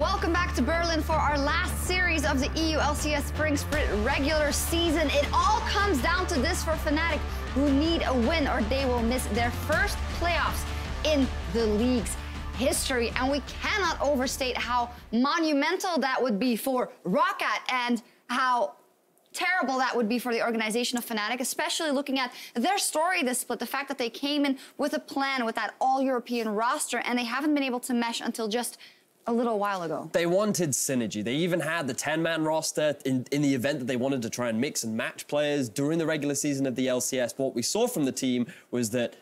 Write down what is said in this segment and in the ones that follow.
Welcome back to Berlin for our last series of the EU LCS Spring Split regular season. It all comes down to this for Fnatic, who need a win or they will miss their first playoffs in the league's history. And we cannot overstate how monumental that would be for Roccat and how terrible that would be for the organization of Fnatic, especially looking at their story this split, the fact that they came in with a plan with that all-European roster and they haven't been able to mesh until just a little while ago. They wanted synergy. They even had the 10-man roster in the event that they wanted to try and mix and match players during the regular season of the LCS. But what we saw from the team was that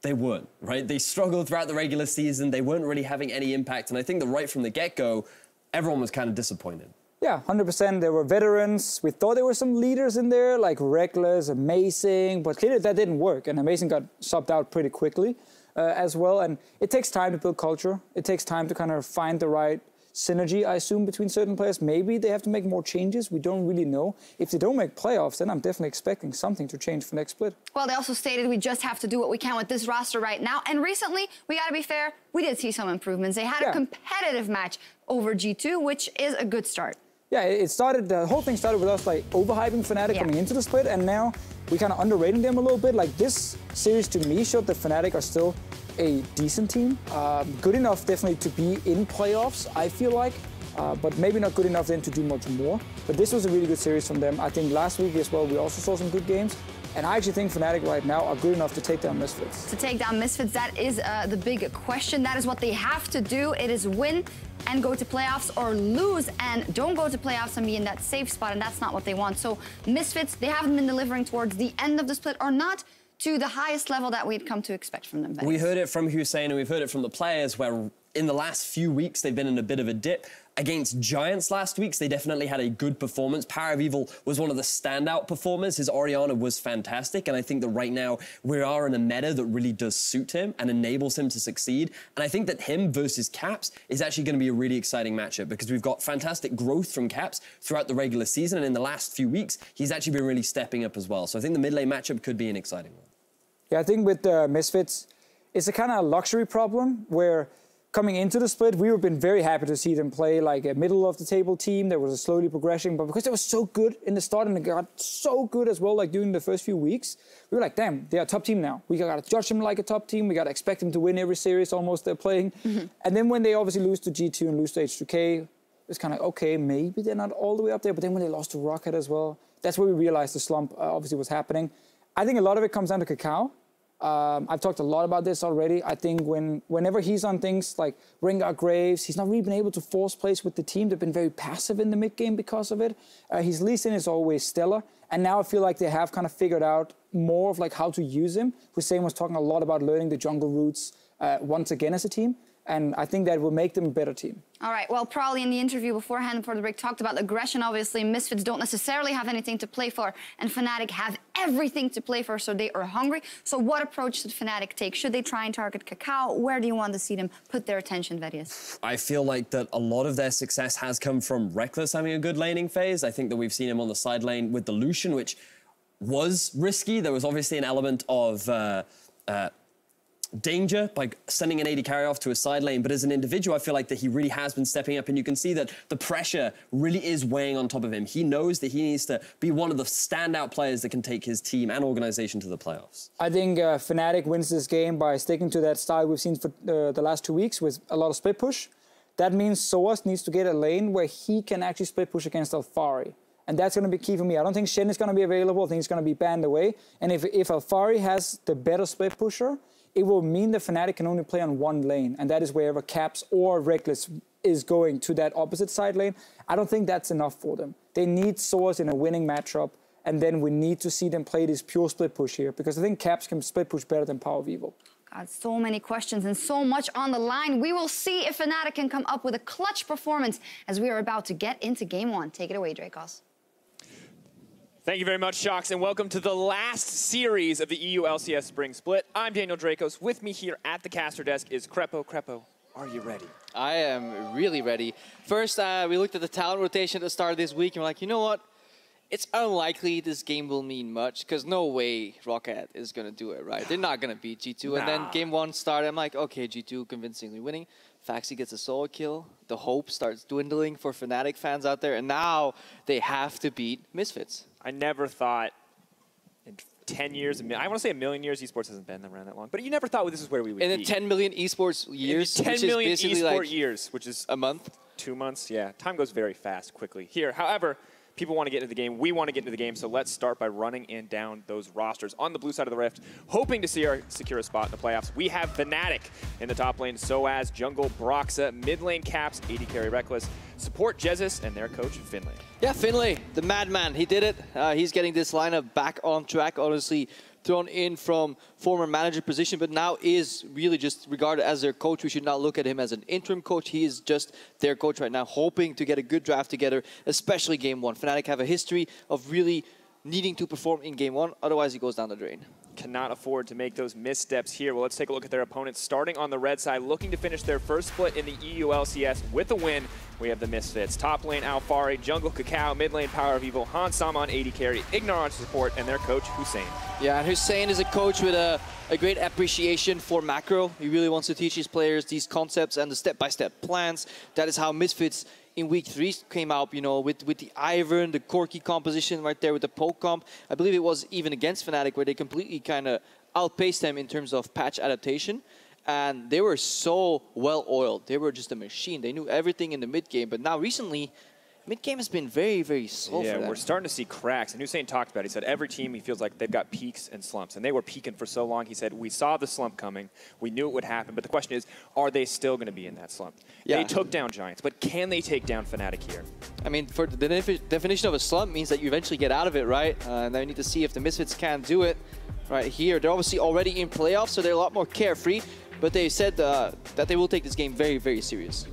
they weren't, right? They struggled throughout the regular season. They weren't really having any impact. And I think that right from the get-go, everyone was kind of disappointed. Yeah, 100%. There were veterans. We thought there were some leaders in there, like Reckless, Amazing, but clearly that didn't work. And Amazing got subbed out pretty quickly as well. And it takes time to build culture. It takes time to kind of find the right synergy, I assume, between certain players. Maybe they have to make more changes. We don't really know. If they don't make playoffs, then I'm definitely expecting something to change for next split. Well, they also stated we just have to do what we can with this roster right now. And recently, we got to be fair, we did see some improvements. They had a competitive match over G2, which is a good start. Yeah, it started, the whole thing started with us like overhyping Fnatic coming into the split, and now we kind of underrating them a little bit. Like this series to me showed that Fnatic are still a decent team. Good enough definitely to be in playoffs, I feel like, but maybe not good enough then to do much more. But this was a really good series from them. I think last week as well, we also saw some good games. And I actually think Fnatic right now are good enough to take down Misfits. To take down Misfits, that is the big question. That is what they have to do. It is win and go to playoffs, or lose and don't go to playoffs and be in that safe spot, and that's not what they want. So Misfits, they haven't been delivering towards the end of the split, or not to the highest level that we'd come to expect from them. We heard it from Hussein and we've heard it from the players, where in the last few weeks they've been in a bit of a dip. Against Giants last week, they definitely had a good performance. Power of Evil was one of the standout performers. His Orianna was fantastic, and I think that right now we are in a meta that really does suit him and enables him to succeed. And I think that him versus Caps is actually going to be a really exciting matchup, because we've got fantastic growth from Caps throughout the regular season, and in the last few weeks, he's actually been really stepping up as well. So I think the mid-lane matchup could be an exciting one. Yeah, I think with Misfits, it's a kind of luxury problem where coming into the split, we were been very happy to see them play like a middle of the table team that was a slowly progressing, but because they were so good in the start and they got so good as well, like during the first few weeks, we were like, damn, they're a top team now. We got to judge them like a top team. We got to expect them to win every series almost they're playing. And then when they obviously lose to G2 and lose to H2K, it's kind of, okay, maybe they're not all the way up there. But then when they lost to Roccat as well, that's where we realized the slump obviously was happening. I think a lot of it comes down to Kakao. I've talked a lot about this already. I think whenever he's on things like Rengar Graves, he's not really been able to force plays with the team. They've been very passive in the mid game because of it. His Lee Sin is always stellar. And now I feel like they have kind of figured out more of like how to use him. Hussein was talking a lot about learning the jungle routes once again as a team. And I think that will make them a better team. All right, well, probably in the interview beforehand before the break talked about aggression. Obviously, Misfits don't necessarily have anything to play for, and Fnatic have everything to play for, so they are hungry. So what approach should Fnatic take? Should they try and target Kakao? Where do you want to see them put their attention, Verius? I feel like that a lot of their success has come from Reckless having a good laning phase. I think that we've seen him on the side lane with the Lucian, which was risky. There was obviously an element of danger by sending an AD carry off to a side lane, but as an individual, I feel like that he really has been stepping up, and you can see that the pressure really is weighing on top of him. He knows that he needs to be one of the standout players that can take his team and organization to the playoffs. I think Fnatic wins this game by sticking to that style we've seen for the last 2 weeks with a lot of split push. That means Soaz needs to get a lane where he can actually split push against Alphari. And that's going to be key for me. I don't think Shen is going to be available. I think he's going to be banned away. And if Alphari has the better split pusher, it will mean that Fnatic can only play on one lane, and that is wherever Caps or Reckless is going to that opposite side lane. I don't think that's enough for them. They need Soaz in a winning matchup, and then we need to see them play this pure split push here, because I think Caps can split push better than Power of Evil. God, so many questions and so much on the line. We will see if Fnatic can come up with a clutch performance as we are about to get into Game 1. Take it away, Dracos. Thank you very much, Shox, and welcome to the last series of the EU LCS Spring Split. I'm Daniel Dracos. With me here at the caster desk is Krepo. Krepo, are you ready? I am really ready. First, we looked at the talent rotation at the start of this week, and we're like, you know what? it's unlikely this game will mean much because no way Rocket is going to do it, right? They're not going to beat G2. And then game 1 started, I'm like, okay, G2 convincingly winning. Faxi gets a solo kill. The hope starts dwindling for Fnatic fans out there. And now they have to beat Misfits. I never thought in 10 years, I want to say a million years, esports hasn't been around that long, but you never thought this is where we would be. In 10 million esports years, 10 million esports like years, which is a month. 2 months, yeah. Time goes very fast, quickly. Here, however, people want to get into the game. We want to get into the game, so let's start by running in down those rosters. On the blue side of the rift, hoping to see our secure a spot in the playoffs, we have Fnatic in the top lane, Soaz, jungle, Broxa, mid lane Caps, AD carry Reckless, support Jesus, and their coach, Finlay. Yeah, Finlay, the madman, he did it. He's getting this lineup back on track, honestly. Thrown in from former manager position, but now is really just regarded as their coach. We should not look at him as an interim coach. He is just their coach right now, hoping to get a good draft together, especially game 1. Fnatic have a history of really needing to perform in game 1, otherwise he goes down the drain. Cannot afford to make those missteps here. Well, let's take a look at their opponents. Starting on the red side, looking to finish their first split in the EU LCS with a win. We have the Misfits. Top lane, Alfari, jungle, Cacao, mid lane, Power of Evil, Han Saman, AD carry, Ignar on support, and their coach, Hussein. Yeah, and Hussein is a coach with a great appreciation for macro. He really wants to teach his players these concepts and the step-by-step plans. That is how Misfits in week 3 came out, you know, with the Ivern, the Corki composition right there with the poke comp. I believe it was even against Fnatic where they completely kind of outpaced them in terms of patch adaptation. And they were so well-oiled. They were just a machine. They knew everything in the mid-game. But now recently, mid-game has been very, very slow for them. Yeah, we're starting to see cracks. And Hussein talked about it. He said every team, he feels like they've got peaks and slumps. And they were peaking for so long. He said, we saw the slump coming. We knew it would happen. But the question is, are they still going to be in that slump? Yeah. They took down Giants. But can they take down Fnatic here? I mean, for the definition of a slump means that you eventually get out of it, right? And then we need to see if the Misfits can do it right here. They're obviously already in playoffs, so they're a lot more carefree. But they said that they will take this game very, very serious.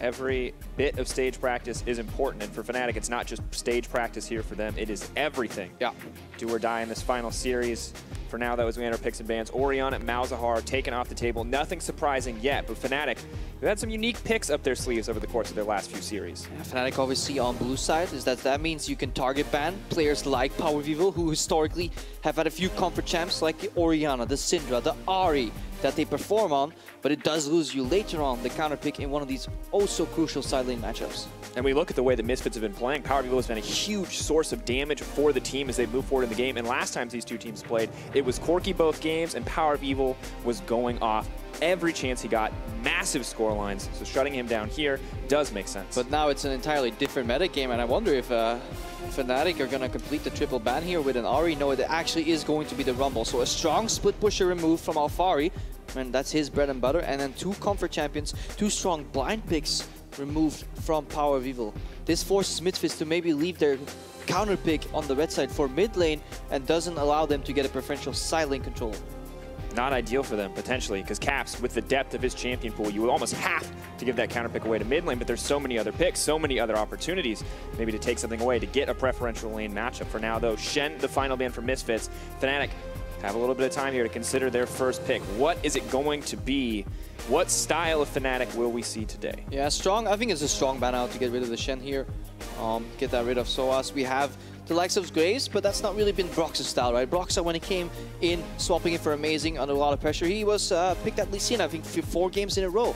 Every bit of stage practice is important, and for Fnatic, it's not just stage practice here for them. It is everything. Yeah. Do or die in this final series. For now, that was we enter picks and bans. Orion at Malzahar taken off the table. Nothing surprising yet, but Fnatic, who had some unique picks up their sleeves over the course of their last few series. Yeah, Fnatic obviously on blue side is that means you can target ban players like Power of Evil, who historically have had a few comfort champs like the Orianna, the Syndra, the Ahri that they perform on, but it does lose you later on the counter pick in one of these oh-so crucial side lane matchups. And we look at the way the Misfits have been playing. Power of Evil has been a huge source of damage for the team as they move forward in the game. And last time these two teams played, it was Corki both games, and Power of Evil was going off every chance he got. Massive score lines, so shutting him down here does make sense. But now it's an entirely different meta game, and I wonder if Fnatic are going to complete the triple ban here with an Ahri. No, it actually is going to be the Rumble. So a strong split pusher removed from Alfari, and that's his bread and butter. And then 2 comfort champions, 2 strong blind picks removed from Power of Evil. This forces Misfits to maybe leave their counter pick on the red side for mid lane and doesn't allow them to get a preferential side lane control. Not ideal for them, potentially, because Caps, with the depth of his champion pool, you would almost have to give that counter pick away to mid lane, but there's so many other picks, so many other opportunities, maybe to take something away to get a preferential lane matchup. For now, though, Shen, the final ban for Misfits. Fnatic have a little bit of time here to consider their first pick. What is it going to be? What style of Fnatic will we see today? Yeah, strong. I think it's a strong ban out to get rid of the Shen here. Get that rid of Soaz. We have the likes of Graves, but that's not really been Brox's style, right? Broxa, when he came in, swapping it for Amazing under a lot of pressure, he was picked at Lee Sin, I think, 4 games in a row.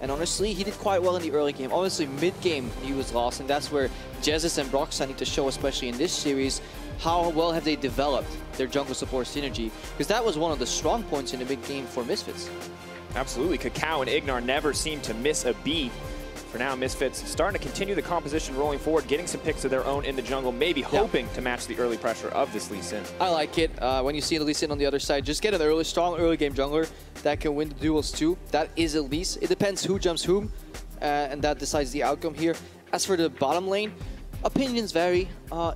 And honestly, he did quite well in the early game. Honestly, mid-game, he was lost, and that's where Jesus and Broxa need to show, especially in this series, how well have they developed their jungle support synergy. Because that was one of the strong points in the mid-game for Misfits. Absolutely. Cacao and Ignar never seem to miss a beat. For now, Misfits starting to continue the composition rolling forward, getting some picks of their own in the jungle, maybe hoping to match the early pressure of this Lee Sin. I like it. When you see the Lee Sin on the other side, just get an strong early game jungler that can win the duels too. That is at least. It depends who jumps whom, and that decides the outcome here. As for the bottom lane, opinions vary.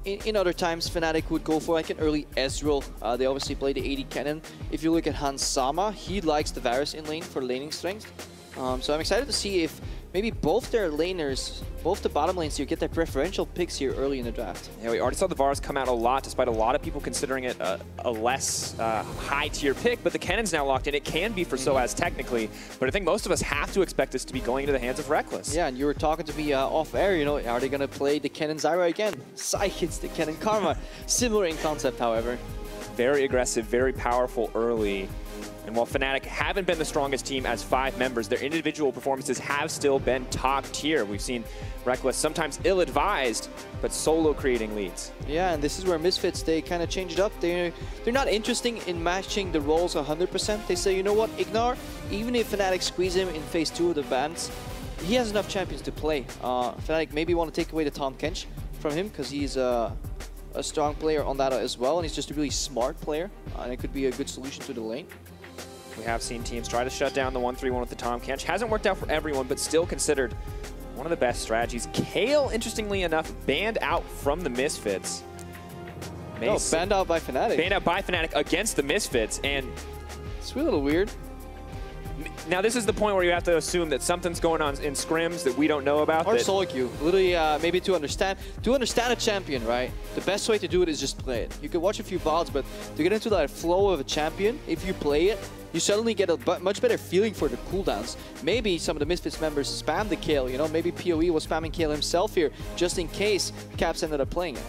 In other times, Fnatic would go for like an early Ezreal. They obviously play the AD cannon. If you look at Hans Sama, he likes the Varus in lane for laning strength. So I'm excited to see if maybe both their laners, both the bottom lanes here, get their preferential picks here early in the draft. Yeah, we already saw the Vars come out a lot, despite a lot of people considering it a less high-tier pick, but the Cannon's now locked in. It can be for Soaz technically, but I think most of us have to expect this to be going into the hands of Reckless. Yeah, and you were talking to me off-air, you know, are they going to play the Cannon Zyra again? Sai hits the Cannon Karma. Similar in concept, however. Very aggressive, very powerful early. And while Fnatic haven't been the strongest team as 5 members, their individual performances have still been top tier. We've seen Reckless sometimes ill-advised, but solo creating leads. Yeah, and this is where Misfits, they kind of change it up. They're not interested in matching the roles 100%. They say, you know what, Ignar, even if Fnatic squeeze him in phase 2 of the bans, he has enough champions to play. Fnatic maybe want to take away the Tahm Kench from him because he's a strong player on that as well, and he's just a really smart player, and it could be a good solution to the lane. We have seen teams try to shut down the 1-3-1 with the Tahm Kench. Hasn't worked out for everyone, but still considered one of the best strategies. Kayle, interestingly enough, banned out from the Misfits. No, banned out by Fnatic. Banned out by Fnatic against the Misfits, and it's a little weird. Now this is the point where you have to assume that something's going on in scrims that we don't know about. Or solo queue. Literally, maybe to understand a champion, right? The best way to do it is just play it. You can watch a few VODs, but to get into that flow of a champion, if you play it, you suddenly get a much better feeling for the cooldowns. Maybe some of the Misfits members spam the Kayle, you know, maybe PoE was spamming Kayle himself here, just in case Caps ended up playing it.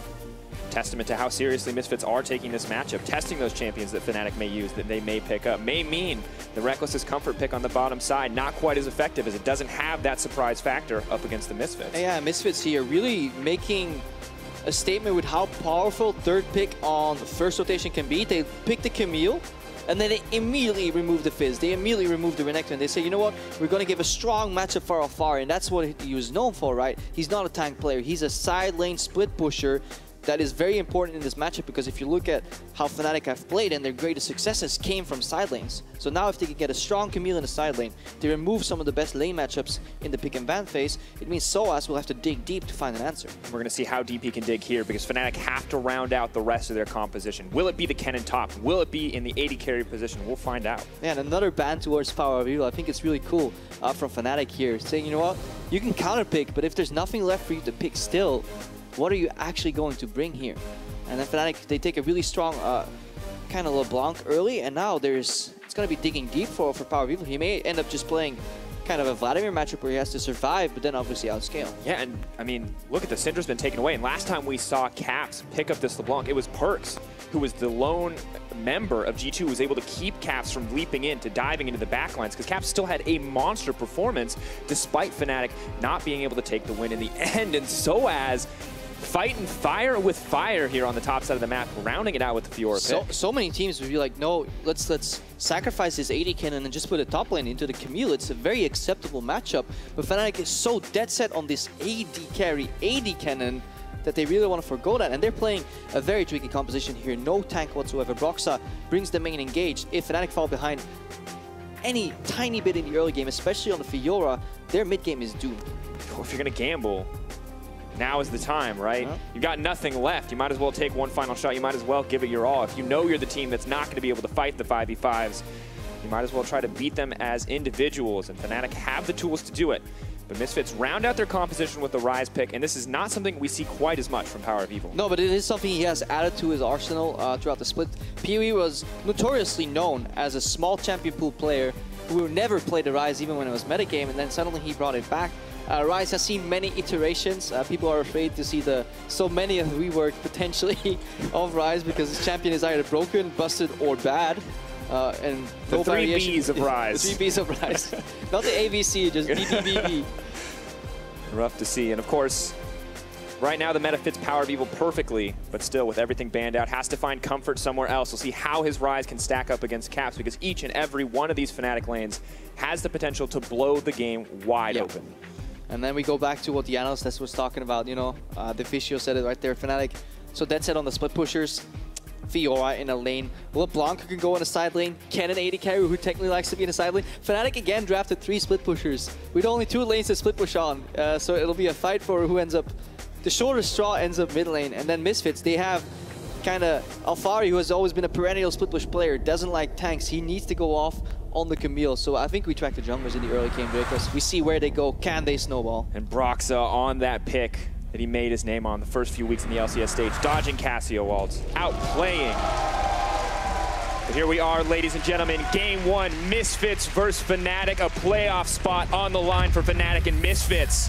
Testament to how seriously Misfits are taking this matchup. Testing those champions that Fnatic may use, that they may pick up, may mean the Reckless's comfort pick on the bottom side, not quite as effective as it doesn't have that surprise factor up against the Misfits. Yeah, Misfits here really making a statement with how powerful third pick on the first rotation can be. They pick the Camille, and then they immediately remove the Fizz. They immediately remove the Renekton. They say, you know what? We're going to give a strong matchup for Alfari, and that's what he was known for, right? He's not a tank player. He's a side lane split pusher. That is very important in this matchup because if you look at how Fnatic have played and their greatest successes came from side lanes. So now if they can get a strong Camille in the side lane, they remove some of the best lane matchups in the pick and ban phase, it means Soaz will have to dig deep to find an answer. We're going to see how deep he can dig here because Fnatic have to round out the rest of their composition. Will it be the Kennen top? Will it be in the AD carry position? We'll find out. Yeah, and another ban towards Power of Evil. I think it's really cool from Fnatic here, saying, you know what, you can counter pick, but if there's nothing left for you to pick still, what are you actually going to bring here? And then Fnatic, they take a really strong kind of LeBlanc early, and now it's going to be digging deep for Power of Evil. He may end up just playing kind of a Vladimir matchup where he has to survive, but then obviously outscale. Yeah, and I mean, look at the Syndra's been taken away, and last time we saw Caps pick up this LeBlanc, it was Perks, who was the lone member of G2 who was able to keep Caps from leaping into diving into the backlines, because Caps still had a monster performance despite Fnatic not being able to take the win in the end. And Soaz fighting fire with fire here on the top side of the map, rounding it out with the Fiora pick. So many teams would be like, no, let's sacrifice this AD cannon and just put a top lane into the Camille. It's a very acceptable matchup, but Fnatic is so dead set on this AD carry, AD cannon, that they really want to forgo that, and they're playing a very tricky composition here. No tank whatsoever. Broxah brings the main engaged. If Fnatic fall behind any tiny bit in the early game, especially on the Fiora, their mid game is doomed. If you're going to gamble, now is the time, right? You've got nothing left. You might as well take one final shot. You might as well give it your all. If you know you're the team that's not going to be able to fight the 5v5s, you might as well try to beat them as individuals, and Fnatic have the tools to do it. But Misfits round out their composition with the Ryze pick, and this is not something we see quite as much from Power of Evil. No, but it is something he has added to his arsenal throughout the split. PoE was notoriously known as a small champion pool player who never played the Ryze even when it was metagame, and then suddenly he brought it back. Ryze has seen many iterations. People are afraid to see so many of the rework potentially of Ryze because his champion is either broken, busted, or bad. And the no three variation. Bs of Ryze. The three Bs of Ryze. Not the AVC, just BBBB. Rough to see. And of course, right now the meta fits Power of Evil perfectly, but still with everything banned out, has to find comfort somewhere else. We'll see how his Ryze can stack up against Caps, because each and every one of these Fnatic lanes has the potential to blow the game wide open. And then we go back to what the analyst was talking about, you know, the Fischio said it right there, Fnatic. So dead set on the split pushers. Fiora in a lane. LeBlanc who can go in a side lane. Kennen AD carry who technically likes to be in a side lane. Fnatic again drafted 3 split pushers with only 2 lanes to split push on. So it'll be a fight for who ends up. The shortest straw ends up mid lane. And then Misfits, they have kind of Alfari, who has always been a perennial split push player, doesn't like tanks. He needs to go off on the Camille. So I think we track the junglers in the early game because we see where they go. Can they snowball? And Broxa on that pick that he made his name on the first few weeks in the LCS stage, dodging Cassio ults, outplaying. But here we are, ladies and gentlemen, game one, Misfits versus Fnatic, a playoff spot on the line for Fnatic and Misfits.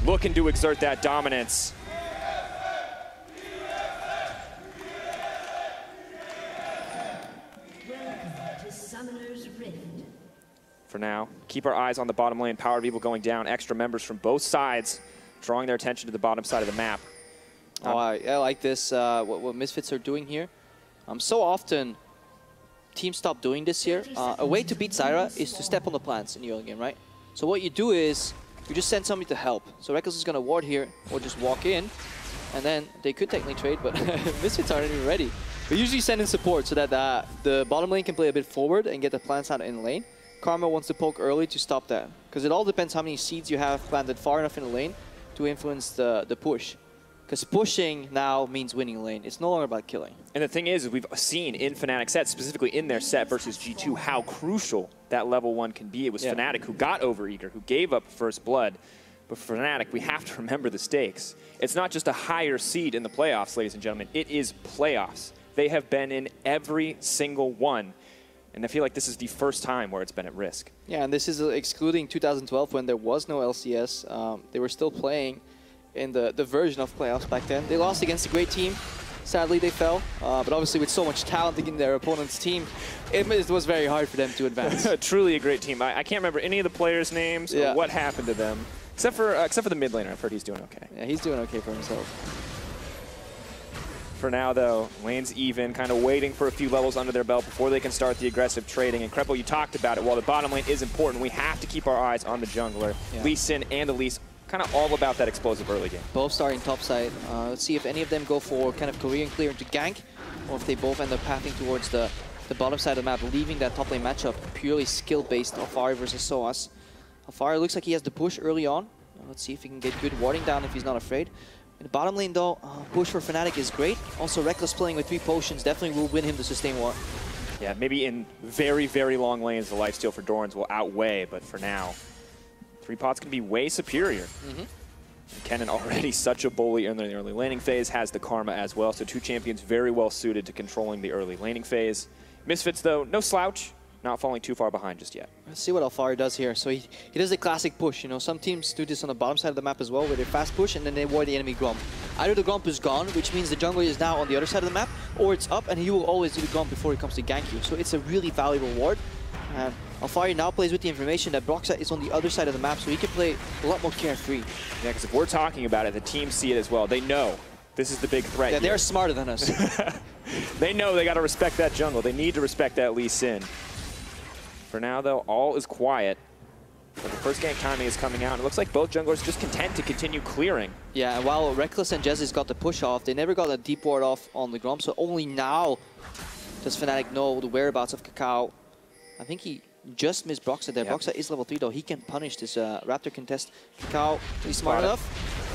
Looking to exert that dominance. For now, keep our eyes on the bottom lane. Power of Evil going down. Extra members from both sides, drawing their attention to the bottom side of the map. I like this, what Misfits are doing here. So often, teams stop doing this here. A way to beat Zyra is to step on the plants in the early game, right? So what you do is, you just send somebody to help. So Reckless is going to ward here, or just walk in, and then they could technically trade, but Misfits aren't even ready. We usually send in support so that the bottom lane can play a bit forward and get the plants out in the lane. Karma wants to poke early to stop that, because it all depends how many seeds you have planted far enough in the lane to influence the push. Because pushing now means winning the lane. It's no longer about killing. And the thing is, we've seen in Fnatic sets, specifically in their set versus G2, how crucial that level 1 can be. It was Fnatic who got overeager, who gave up first blood. But for Fnatic, we have to remember the stakes. It's not just a higher seed in the playoffs, ladies and gentlemen. It is playoffs. They have been in every single one. And I feel like this is the first time where it's been at risk. Yeah, and this is excluding 2012 when there was no LCS. They were still playing in the version of playoffs back then. They lost against a great team. Sadly, they fell. But obviously, with so much talent in their opponent's team, it was very hard for them to advance. Truly a great team. I can't remember any of the players' names or what happened to them. Except for the mid laner. I've heard he's doing okay. Yeah, he's doing okay for himself. For now, though, lane's even, kind of waiting for a few levels under their belt before they can start the aggressive trading. And Krepo, you talked about it. While the bottom lane is important, we have to keep our eyes on the jungler. Yeah. Lee Sin and Elise, kind of all about that explosive early game. Both starting top side. Let's see if any of them go for kind of Korean clear into gank, or if they both end up pathing towards the bottom side of the map, leaving that top lane matchup purely skill-based, Alfari versus Soaz. Alfari looks like he has the push early on. Let's see if he can get good warding down if he's not afraid. In the bottom lane, though, push for Fnatic is great. Also, Reckless playing with 3 potions definitely will win him the sustain war. Yeah, maybe in very, very long lanes, the lifesteal for Dorans will outweigh, but for now, 3 pots can be way superior. Kennen already such a bully in the early laning phase, has the Karma as well, so 2 champions very well suited to controlling the early laning phase. Misfits, though, no slouch. Not falling too far behind just yet. Let's see what Alfari does here. So he does the classic push. You know, some teams do this on the bottom side of the map as well, where they fast push and then they ward the enemy Gromp. Either the Gromp is gone, which means the jungler is now on the other side of the map, or it's up and he will always do the Gromp before he comes to gank you. So it's a really valuable ward. And Alfari now plays with the information that Broxa is on the other side of the map, so he can play a lot more carefree. Yeah, because if we're talking about it, the teams see it as well. They know this is the big threat. Yeah, they're smarter than us. They know they got to respect that jungle. They need to respect that Lee Sin. For now, though, all is quiet. But the first gank timing is coming out. It looks like both junglers just content to continue clearing. Yeah, and while Reckless and Jezzy's got the push off, they never got a deep ward off on the Gromp, so only now does Fnatic know the whereabouts of Kakao. I think he just missed Broxa there. Yep. Broxa is level 3, though. He can punish this Raptor contest. Kakao, he's smart enough.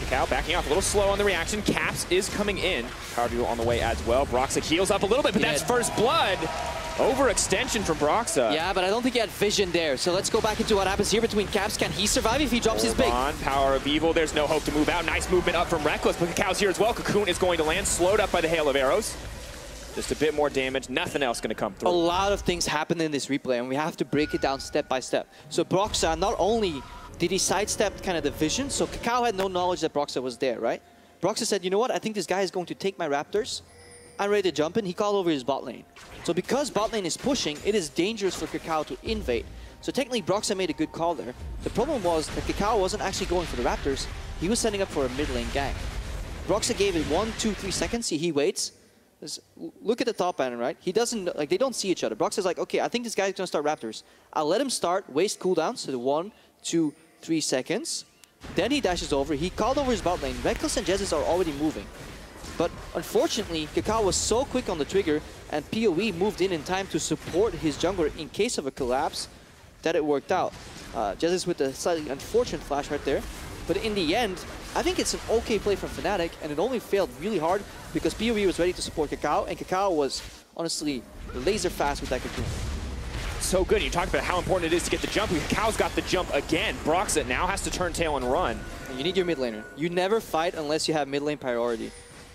Kakao backing off a little slow on the reaction. Caps is coming in. Power Duel on the way as well. Broxa heals up a little bit, but that's first blood. Overextension from Broxa. Yeah, but I don't think he had vision there. So let's go back into what happens here between Caps. Can he survive if he drops his big? On Power of Evil. There's no hope to move out. Nice movement up from Reckless, but Kakao's here as well. Cocoon is going to land, slowed up by the hail of arrows. Just a bit more damage. Nothing else going to come through. A lot of things happen in this replay, and we have to break it down step by step. So Broxa, not only did he sidestep kind of the vision, so Kakao had no knowledge that Broxa was there, right? Broxa said, you know what? I think this guy is going to take my Raptors. I'm ready to jump in. He called over his bot lane. So because bot lane is pushing, it is dangerous for Kakao to invade. So technically, Broxa made a good call there. The problem was that Kakao wasn't actually going for the Raptors. He was setting up for a mid lane gank. Broxa gave it 1, 2, 3 seconds. He waits. Look at the top banner, right? He doesn't, like, they don't see each other. Broxa's like, okay, I think this guy's going to start Raptors. I'll let him start, waste cooldowns, so the 1, 2, 3 seconds. Then he dashes over. He called over his bot lane. Reckless and Jezzy are already moving. But unfortunately, Kakao was so quick on the trigger, and PoE moved in time to support his jungler in case of a collapse, that it worked out. Jezzy with a slightly unfortunate flash right there. But in the end, I think it's an okay play from Fnatic, and it only failed really hard because PoE was ready to support Kakao, and Kakao was honestly laser fast with that Cocoon. so good. You talked about how important it is to get the jump. Cow's got the jump again. Broxah now has to turn tail and run. You need your mid laner. You never fight unless you have mid lane priority.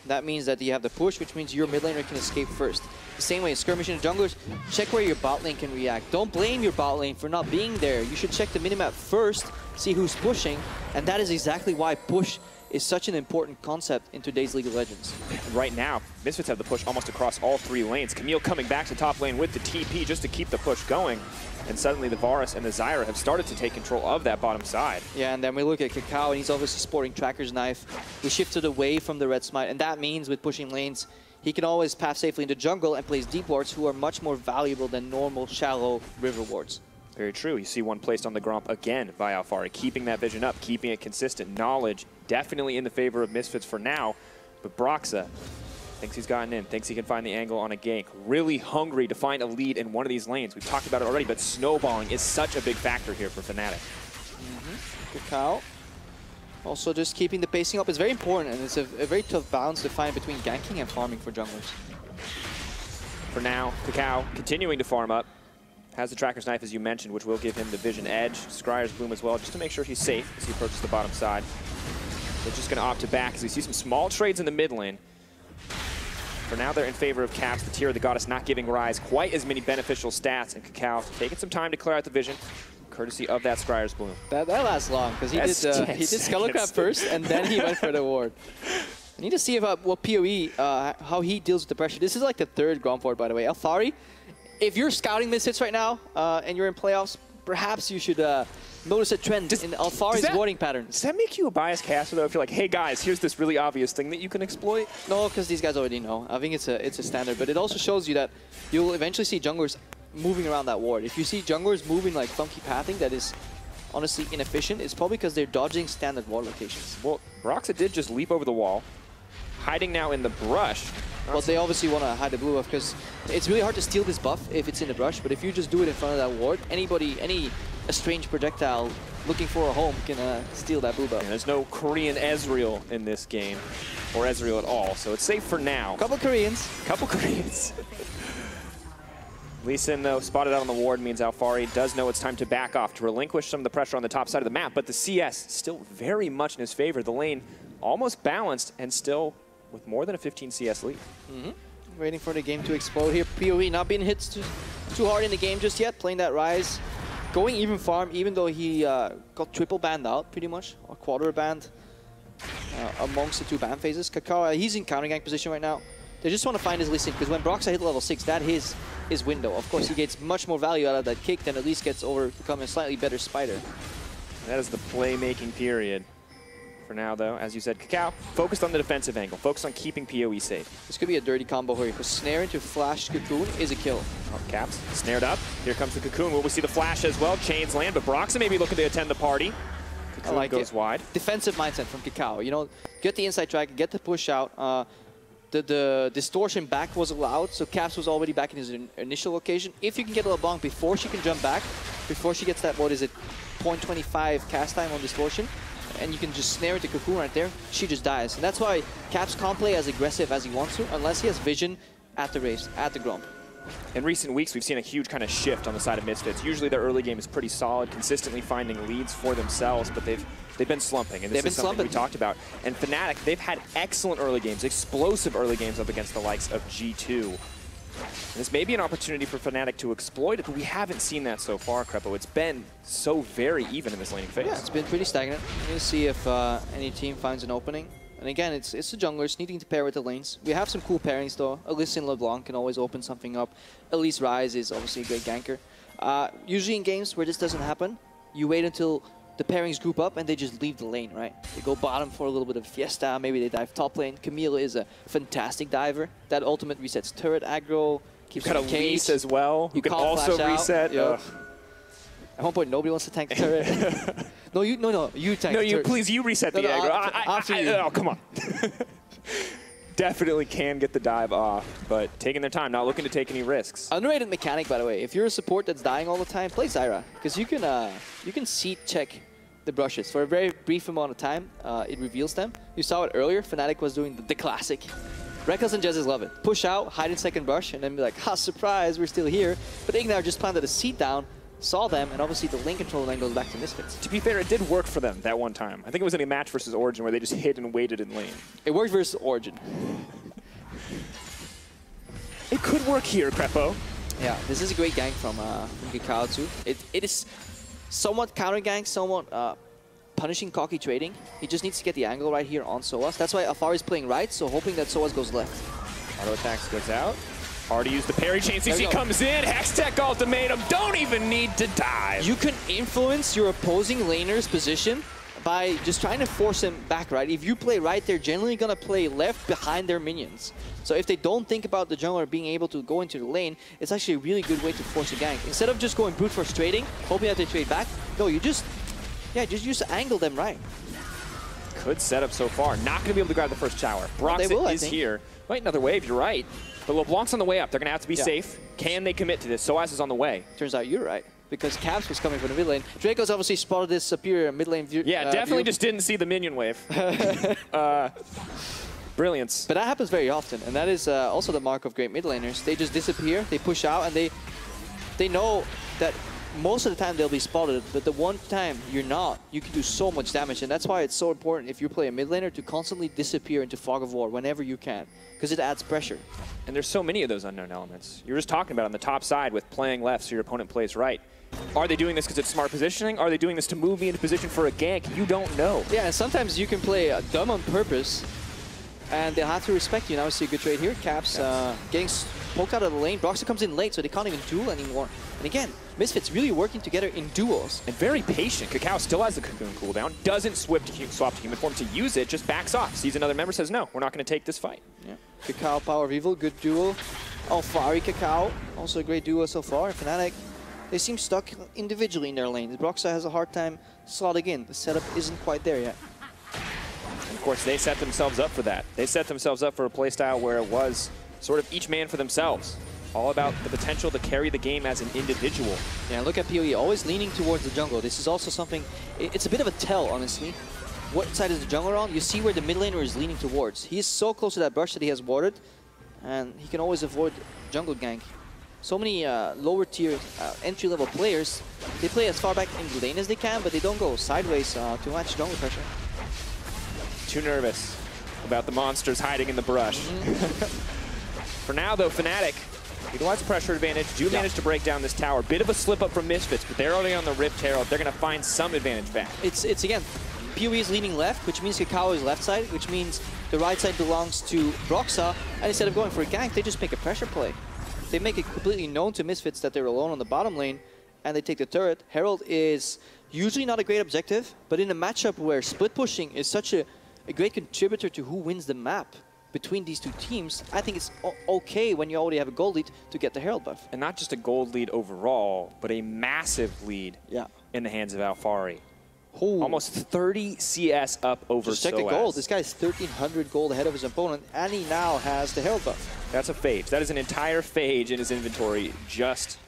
That means that you have the push, which means your mid laner can escape first. The same way, skirmishing the junglers, check where your bot lane can react. Don't blame your bot lane for not being there. You should check the minimap first, see who's pushing, and that is exactly why push is such an important concept in today's League of Legends. Right now, Misfits have the push almost across all 3 lanes. Camille coming back to top lane with the TP just to keep the push going. And suddenly the Varus and the Zyra have started to take control of that bottom side. Yeah, and then we look at Kakao, and he's obviously sporting Tracker's Knife. We shifted away from the Red Smite, and that means with pushing lanes, he can always path safely into jungle and plays deep wards, who are much more valuable than normal, shallow river wards. Very true. You see one placed on the Gromp again by Alphari, keeping that vision up, keeping it consistent. Knowledge definitely in the favor of Misfits for now, but Broxah thinks he's gotten in, thinks he can find the angle on a gank. Really hungry to find a lead in one of these lanes. We've talked about it already, but snowballing is such a big factor here for Fnatic. Kakao also just keeping the pacing up is very important, and it's a very tough balance to find between ganking and farming for junglers. For now, Kakao continuing to farm up. Has the Tracker's Knife, as you mentioned, which will give him the vision edge. Scryer's Bloom as well, just to make sure he's safe as he approaches the bottom side. They're just going to opt to back as we see some small trades in the mid lane. For now, they're in favor of Caps, the tier of the Goddess not giving Rise quite as many beneficial stats, and Kakao taking some time to clear out the vision, courtesy of that Scryer's Bloom. That lasts long, because he did Skullcrab first, and then he went for the ward. I need to see about what PoE, how he deals with the pressure. This is like the 3rd Gromp ward, by the way. Alphari, if you're scouting Misfits right now, and you're in playoffs, perhaps you should notice a trend in Alphari's warding patterns. Does that make you a biased caster, though, if you're like, hey guys, here's this really obvious thing that you can exploit? No, because these guys already know. I think it's a standard, but it also shows you that you'll eventually see junglers moving around that ward. If you see junglers moving like funky pathing that is honestly inefficient, it's probably because they're dodging standard ward locations. Well, Broxah did just leap over the wall, hiding now in the brush. Well, they obviously want to hide the blue buff because it's really hard to steal this buff if it's in the brush, but if you just do it in front of that ward, any strange projectile looking for a home can steal that blue buff. And there's no Korean Ezreal in this game, or Ezreal at all, so it's safe for now. Couple Koreans. Couple Koreans. Lee Sin, though, spotted out on the ward means Alphari does know it's time to back off, to relinquish some of the pressure on the top side of the map, but the CS still very much in his favor. The lane almost balanced and still with more than a 15 CS lead. Waiting for the game to explode here. PoE not being hit too hard in the game just yet, playing that Rise. Going even farm, even though he got triple banned out, pretty much, or quarter banned amongst the 2 ban phases. Kakao, he's in counter gank position right now. They just want to find his Lee Sin, because when Broxah hit level 6, that is his window. Of course, he gets much more value out of that kick than at least gets over to become a slightly better spider. That is the playmaking period. For now, though, as you said, Kakao focused on the defensive angle, focused on keeping PoE safe. This could be a dirty combo here, because snare into flash cocoon is a kill. Oh, Caps snared up. Here comes the cocoon. Will we see the flash as well? Chains land, but Broxah may be looking to attend the party. Cocoon like goes wide. Defensive mindset from Kakao. You know, get the inside track, get the push out. The distortion back was allowed, so Caps was already back in his initial location. If you can get LeBlanc before she can jump back, before she gets that, what is it, 0.25 cast time on distortion, and you can just snare into Cocoon right there, she just dies. And that's why Caps can't play as aggressive as he wants to, unless he has vision at the race, at the Gromp. In recent weeks, we've seen a huge kind of shift on the side of Misfits. Usually their early game is pretty solid, consistently finding leads for themselves, but they've been slumping, and this is something we talked about. And Fnatic, they've had excellent early games, explosive early games up against the likes of G2. And this may be an opportunity for Fnatic to exploit it, but we haven't seen that so far, Krepo. It's been so very even in this laning phase. Yeah, it's been pretty stagnant. We're going to see if any team finds an opening. And again, it's the junglers needing to pair with the lanes. We have some cool pairings, though. Elise and LeBlanc can always open something up. Elise Rise is obviously a great ganker. Usually in games where this doesn't happen, you wait until the pairings group up and they just leave the lane, right? They go bottom for a little bit of fiesta, maybe they dive top lane. Camille is a fantastic diver. That ultimate resets turret aggro, keeps you got a Elise as well. You can also reset. Yep. At one point, nobody wants to tank the turret. No, you tank the turret. Please, you reset the aggro. After you. Oh, come on. Definitely can get the dive off, but taking their time, not looking to take any risks. Underrated mechanic, by the way. If you're a support that's dying all the time, play Zyra, because you can seat check the brushes for a very brief amount of time. It reveals them. You saw it earlier. Fnatic was doing the classic Reckless and Jezz love it. Push out, hide in second brush, and then be like, ha, surprise, we're still here. But Ignar just planted a seed down, saw them, and obviously the lane control then goes back to Misfits. To be fair, it did work for them that one time. I think it was in a match versus Origin where they just hid and waited in lane. It worked versus Origin. It could work here, Crepo. Yeah, this is a great gank from Kakao too. It is somewhat counter gank, somewhat punishing cocky trading. He just needs to get the angle right here on Soaz. That's why Afari is playing right, so hoping that Soaz goes left. Auto attacks goes out. Already used the parry chain. CC comes in. Hextech ultimatum. Don't even need to dive. You can influence your opposing laner's position by just trying to force him back right. If you play right, they're generally going to play left behind their minions. So if they don't think about the jungler being able to go into the lane, it's actually a really good way to force a gank. Instead of just going brute force trading, hoping that they trade back, no, you just use to angle them right. Good setup so far. Not going to be able to grab the first tower. Broxit is here. Wait, another wave, you're right. But LeBlanc's on the way up. They're going to have to be safe. Can they commit to this? Soaz is on the way. Turns out you're right, because Caps was coming from the mid lane. Draco's obviously spotted this superior mid lane view. Yeah, definitely just didn't see the minion wave. Brilliance. But that happens very often, and that is also the mark of great mid laners. They just disappear, they push out, and they know that most of the time they'll be spotted, but the one time you're not, you can do so much damage, and that's why it's so important if you play a mid laner to constantly disappear into Fog of War whenever you can, because it adds pressure. And there's so many of those unknown elements. You're just talking about on the top side with playing left so your opponent plays right. Are they doing this because it's smart positioning? Are they doing this to move me into position for a gank? You don't know. Yeah, and sometimes you can play dumb on purpose, and they'll have to respect you. Now we see a good trade here. Caps getting poked out of the lane. Broxy comes in late, so they can't even duel anymore. And again, Misfits really working together in duos. And very patient. Kakao still has the Cocoon cooldown, doesn't swap to human form to use it, just backs off. Sees another member, says, no, we're not going to take this fight. Yeah. Kakao, Power of Evil, good duo. Alfari, Kakao, also a great duo so far. Fnatic, they seem stuck individually in their lane. Broxy has a hard time slotting in. The setup isn't quite there yet. And of course, they set themselves up for that. They set themselves up for a playstyle where it was sort of each man for themselves. All about the potential to carry the game as an individual. Yeah, look at PoE, always leaning towards the jungle. This is also something, it's a bit of a tell, honestly. What side is the jungler on? You see where the mid laner is leaning towards. He is so close to that brush that he has warded, and he can always avoid jungle gank. So many lower tier entry-level players, they play as far back in the lane as they can, but they don't go sideways to match jungle pressure. Too nervous about the monsters hiding in the brush. For now, though, Fnatic utilize pressure advantage, manage to break down this tower. Bit of a slip up from Misfits, but they're already on the Rift Herald. They're going to find some advantage back. It's again, PoE is leaning left, which means Kakao is left side, which means the right side belongs to Broxa, and instead of going for a gank, they just make a pressure play. They make it completely known to Misfits that they're alone on the bottom lane, and they take the turret. Herald is usually not a great objective, but in a matchup where split pushing is such a great contributor to who wins the map between these two teams, I think it's okay when you already have a gold lead to get the Herald buff. And not just a gold lead overall, but a massive lead in the hands of Alfari. Ooh. Almost 30 CS up over Just check the gold. This guy's 1,300 gold ahead of his opponent, and he now has the Herald buff. That's a phage. That is an entire phage in his inventory just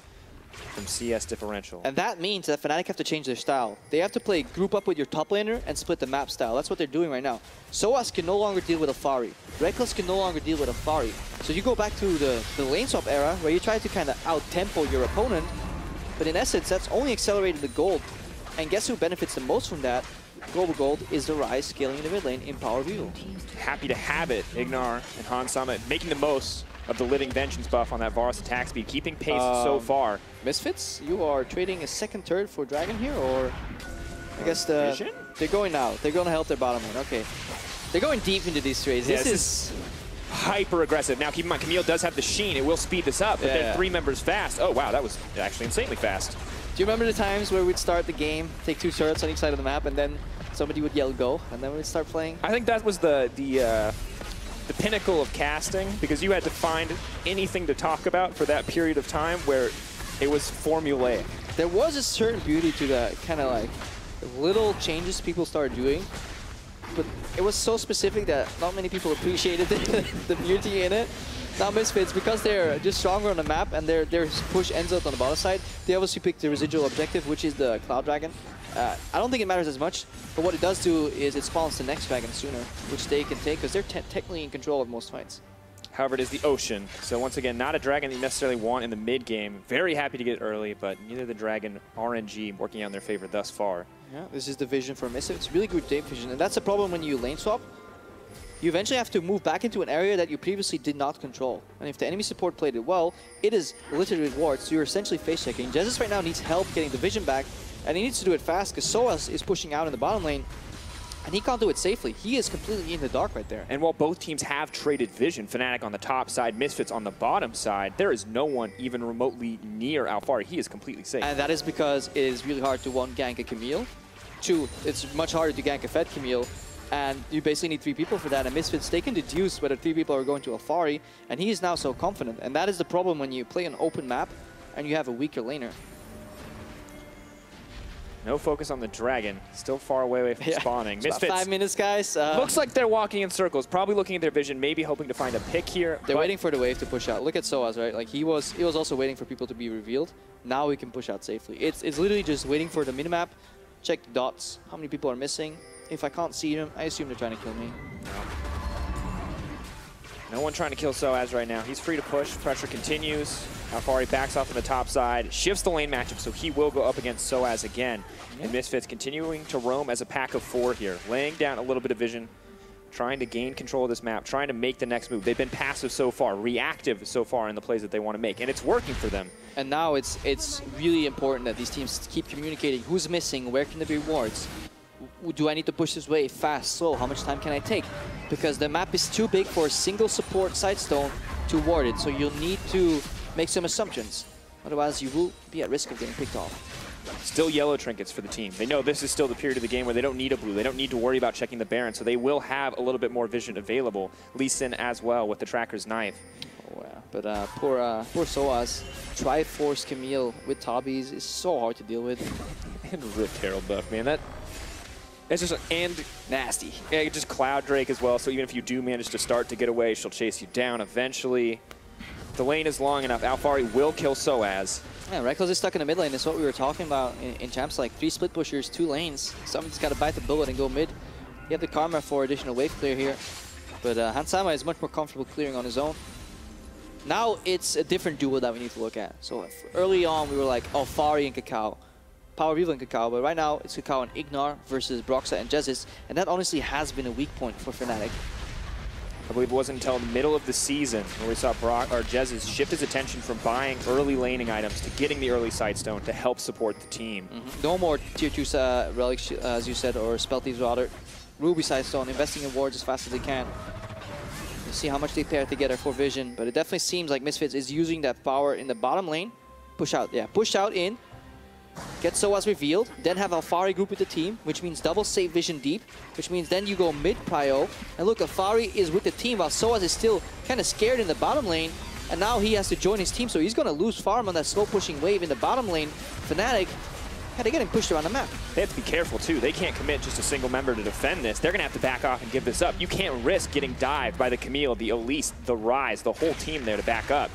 from CS differential. And that means that Fnatic have to change their style. They have to play group up with your top laner and split the map style. That's what they're doing right now. Soaz can no longer deal with Alfari. Reckless can no longer deal with Alfari. So you go back to the lane swap era where you try to kind of out-tempo your opponent, but in essence, that's only accelerated the gold. And guess who benefits the most from that? Global Gold is the Rise scaling in the mid lane in Power of Evil. Happy to have it, Ignar and Hans Summit making the most of the Living Vengeance buff on that Varus attack speed, keeping pace so far. Misfits, you are trading a second turret for Dragon here, or I guess they're going now. They're going to help their bottom lane. Okay, they're going deep into these trades. This is hyper aggressive. Now keep in mind, Camille does have the Sheen. It will speed this up, but they're 3 members fast. Oh wow, that was actually insanely fast. Do you remember the times where we'd start the game, take 2 turrets on each side of the map, and then somebody would yell go, and then we'd start playing? I think that was the pinnacle of casting, because you had to find anything to talk about for that period of time where it was formulaic. There was a certain beauty to that, kind of like little changes people started doing, but it was so specific that not many people appreciated the beauty in it. Now Misfits, because they're just stronger on the map and their push ends out on the bottom side, they obviously picked the residual objective, which is the Cloud Dragon. I don't think it matters as much, but what it does do is it spawns the next dragon sooner, which they can take because they're technically in control of most fights. However, it is the Ocean. So once again, not a Dragon that you necessarily want in the mid game. Very happy to get it early, but neither the Dragon RNG working out in their favor thus far. Yeah, this is the vision for Misfits. It's really good game vision, and that's a problem when you lane swap. You eventually have to move back into an area that you previously did not control. And if the enemy support played it well, it is littered with wards, so you're essentially face checking. Jesus right now needs help getting the vision back, and he needs to do it fast because Soaz is pushing out in the bottom lane. And he can't do it safely. He is completely in the dark right there. And while both teams have traded vision, Fnatic on the top side, Misfits on the bottom side, there is no one even remotely near Alfari. He is completely safe. And that is because it is really hard to, one, gank a Camille. Two, it's much harder to gank a Fed Camille. And you basically need 3 people for that. And Misfits, they can deduce whether 3 people are going to Alfari. And he is now so confident. And that is the problem when you play an open map and you have a weaker laner. No focus on the Dragon. Still far away from spawning. It's Misfits. about 5 minutes, guys. Looks like they're walking in circles. Probably looking at their vision, maybe hoping to find a pick here. They're waiting for the wave to push out. Look at Soaz, right? Like he was also waiting for people to be revealed. Now we can push out safely. It's literally just waiting for the minimap. Check the dots. How many people are missing? If I can't see them, I assume they're trying to kill me. No one trying to kill Soaz right now. He's free to push. Pressure continues. Alfari backs off on the top side, shifts the lane matchup, so he will go up against Soaz again. And Misfits continuing to roam as a pack of 4 here, laying down a little bit of vision, trying to gain control of this map, trying to make the next move. They've been passive so far, reactive so far in the plays that they want to make, and it's working for them. And now it's really important that these teams keep communicating who's missing, where can there be wards. Do I need to push this wave fast, slow? How much time can I take? Because the map is too big for a single support sidestone to ward it. So you'll need to make some assumptions. Otherwise, you will be at risk of getting picked off. Still yellow trinkets for the team. They know this is still the period of the game where they don't need a blue. They don't need to worry about checking the Baron, so they will have a little bit more vision available. Lee Sin as well with the Tracker's Knife. Oh, yeah. But poor Soaz. Triforce Camille with Tabis is so hard to deal with. And Rift Herald buff, man. It's just, and nasty. Yeah, just Cloud Drake as well, so even if you do manage to start to get away, she'll chase you down eventually. The lane is long enough. Alfari will kill Soaz. Yeah, Reckless is stuck in the mid lane. That's what we were talking about in champs, like 3 split pushers, 2 lanes. Someone's got to bite the bullet and go mid. You have the Karma for additional wave clear here. But Hansama is much more comfortable clearing on his own. Now it's a different duo that we need to look at. So early on, we were like Alfari and Kakao. Power Reveal and Kakao, but right now it's Kakao and Ignar versus Broxa and Jesus, and that honestly has been a weak point for Fnatic. I believe it wasn't until the middle of the season where we saw Jesus shift his attention from buying early laning items to getting the early Sightstone to help support the team. No more tier 2 relics, as you said, or spell thieves rather. Ruby Sightstone, investing in wards as fast as they can. We'll see how much they pair together for vision, but it definitely seems like Misfits is using that power in the bottom lane. Push out, yeah, push out in. Get Soaz revealed, then have Alfari group with the team, which means double save vision deep, which means then you go mid prio. And look, Alfari is with the team while Soaz is still kind of scared in the bottom lane. And now he has to join his team, so he's going to lose farm on that slow pushing wave in the bottom lane. Fnatic, yeah, they're getting pushed around the map. They have to be careful too. They can't commit just a single member to defend this. They're going to have to back off and give this up. You can't risk getting dived by the Camille, the Elise, the Rise, the whole team there to back up.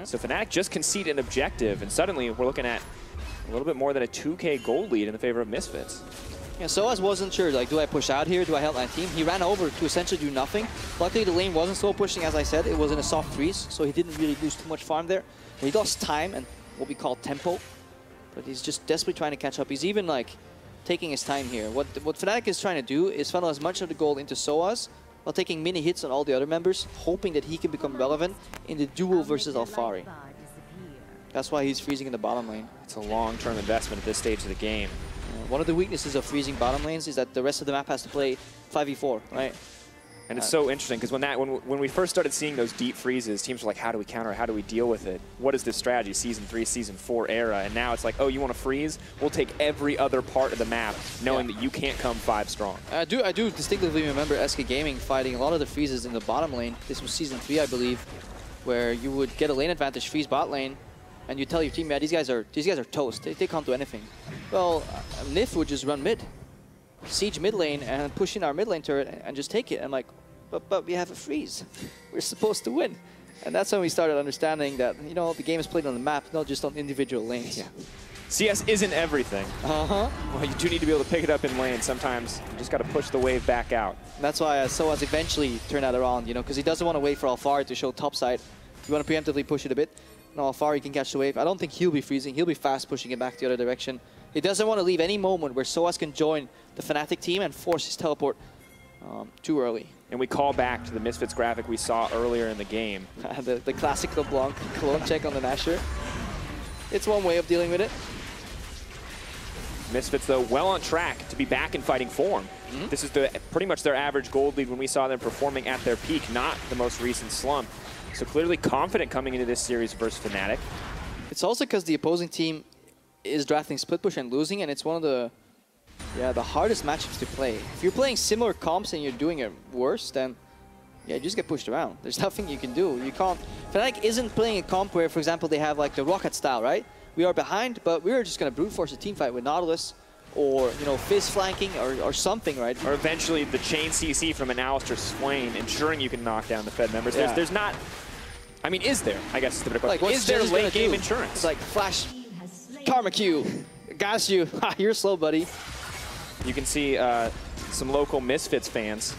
So Fnatic just concede an objective, and suddenly we're looking at a little bit more than a 2K gold lead in the favor of Misfits. Yeah, Soaz wasn't sure, like, do I push out here? Do I help my team? He ran over to essentially do nothing. Luckily, the lane wasn't slow pushing, as I said. It was in a soft freeze, so he didn't really lose too much farm there. He lost time and what we call tempo, but he's just desperately trying to catch up. He's even, like, taking his time here. What Fnatic is trying to do is funnel as much of the gold into Soaz while taking mini hits on all the other members, hoping that he can become relevant in the duel versus Alfari. That's why he's freezing in the bottom lane. It's a long-term investment at this stage of the game. One of the weaknesses of freezing bottom lanes is that the rest of the map has to play 5v4, right? And it's so interesting because when we first started seeing those deep freezes, teams were like, how do we counter it? How do we deal with it? What is this strategy? Season 3, Season 4 era. And now it's like, oh, you want to freeze? We'll take every other part of the map knowing that you can't come 5 strong. I do distinctly remember SK Gaming fighting a lot of the freezes in the bottom lane. This was Season 3, I believe, where you would get a lane advantage, freeze bot lane, and you tell your team, yeah, these guys are toast. They can't do anything. Well, Nif would just run mid, siege mid lane, and push in our mid lane turret and just take it. I'm like, but we have a freeze. We're supposed to win. And that's when we started understanding that, you know, the game is played on the map, not just on individual lanes. Yeah. CS isn't everything. Well, you do need to be able to pick it up in lane. Sometimes you just got to push the wave back out. That's why soaz eventually turned that around, you know, because he doesn't want to wait for Alfari to show topside. You want to preemptively push it a bit. No, Alfari can catch the wave. I don't think he'll be freezing. He'll be fast pushing it back the other direction. He doesn't want to leave any moment where soaz can join the Fnatic team and force his teleport too early. And we call back to the Misfits graphic we saw earlier in the game. the classic LeBlanc clone check on the Nasher. It's one way of dealing with it. Misfits, though, well on track to be back in fighting form. This is pretty much their average gold lead when we saw them performing at their peak, not the most recent slump. So clearly confident coming into this series versus Fnatic. It's also because the opposing team is drafting split push and losing, and it's one of the hardest matchups to play. If you're playing similar comps and you're doing it worse, then you just get pushed around. There's nothing you can do. You can't. Fnatic isn't playing a comp where, for example, they have like the Rocket style, right? We are behind, but we're just going to brute force a team fight with Nautilus, or Fizz flanking, or something, right? Or eventually the chain CC from an Alistar Swain, ensuring you can knock down the Fed members. Yeah. There's not. I mean, is there? I guess it's the better question. Like, is there late game insurance? It's like flash, Karma Q, gas you. You're slow, buddy. You can see some local Misfits fans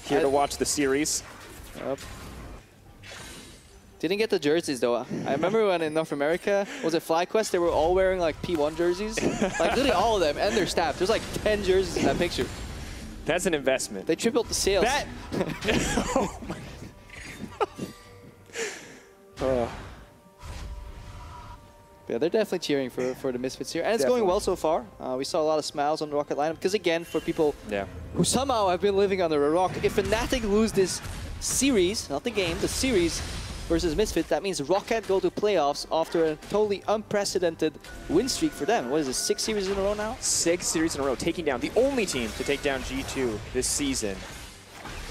here to watch the series. Yep. Didn't get the jerseys though. I remember when in North America, was it FlyQuest, they were all wearing like P1 jerseys. Like literally all of them and their staff. There's like 10 jerseys in that picture. That's an investment. They tripled the sales. That. Oh my. Yeah, they're definitely cheering for the Misfits here. And it's going well so far. We saw a lot of smiles on the Rocket lineup. Because again, for people who somehow have been living under a rock, if Fnatic lose this series, not the game, the series versus Misfits, that means Rocket go to playoffs after a totally unprecedented win streak for them. What is it, 6 series in a row now? 6 series in a row, taking down the only team to take down G2 this season.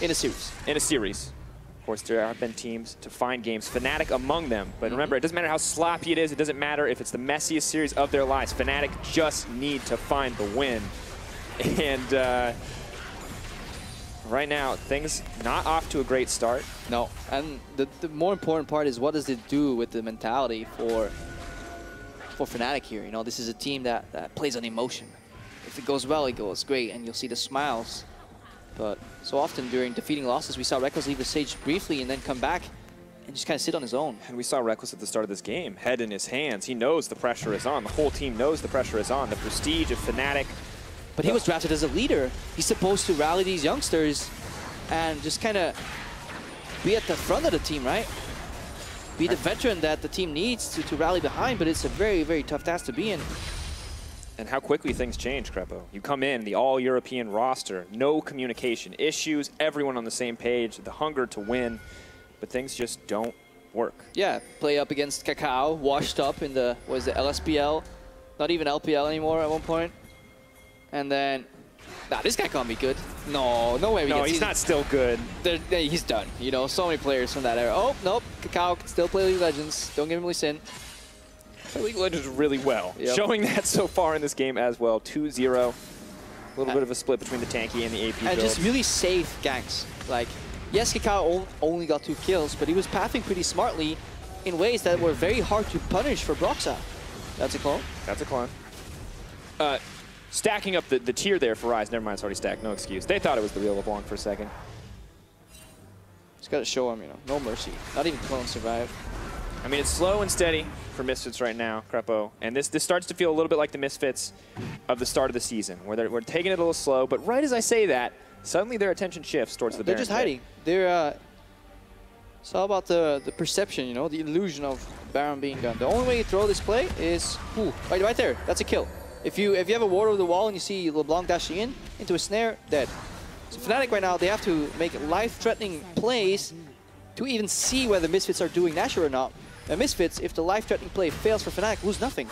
In a series. In a series. Of course, there have been teams to find games, Fnatic among them. But remember, it doesn't matter how sloppy it is. It doesn't matter if it's the messiest series of their lives. Fnatic just need to find the win. And right now, things not off to a great start. No, and the more important part is what does it do with the mentality for Fnatic here. You know, this is a team that plays on emotion. If it goes well, it goes great, and you'll see the smiles. But so often during defeating losses, we saw Reckless leave the stage briefly and then come back and just kind of sit on his own. And we saw Reckless at the start of this game, head in his hands. He knows the pressure is on. The whole team knows the pressure is on. The prestige of Fnatic. But he was drafted as a leader. He's supposed to rally these youngsters and just kind of be at the front of the team, right? Be the veteran that the team needs to rally behind, but it's a very, very tough task to be in. And how quickly things change, Crepo. You come in, the all-European roster, no communication issues, everyone on the same page, the hunger to win, but things just don't work. Yeah, play up against Kakao, washed up in the, what is it, LSPL? Not even LPL anymore at one point. And then, nah, this guy can't be good. No way. No, he's not still good. He's done. You know, so many players from that era. Oh, nope, Kakao can still play League of Legends. Don't give him Lee Sin. League of Legends really well. Yep. Showing that so far in this game as well. 2-0. A little bit of a split between the tanky and the AP And build. just really safe ganks. Like, yes, Kakao only got 2 kills, but he was pathing pretty smartly in ways that were very hard to punish for Broxa. That's a clone? That's a clone. Stacking up the tier there for Ryze. Never mind, it's already stacked. No excuse. They thought it was the real LeBlanc for a second. Just got to show him, you know, no mercy. Not even clones survive. I mean, it's slow and steady for Misfits right now, Crepo. And this starts to feel a little bit like the Misfits of the start of the season, where we're taking it a little slow. But right as I say that, suddenly their attention shifts towards the Baron. They're just hiding. They're, it's all about the perception, you know, the illusion of Baron being done. The only way you throw this play is, right there. That's a kill. If you have a ward over the wall and you see LeBlanc dashing in, into a snare, dead. So Fnatic right now, they have to make life-threatening plays to even see whether Misfits are doing Nasher or not. And Misfits, if the life-threatening play fails for Fnatic, lose nothing.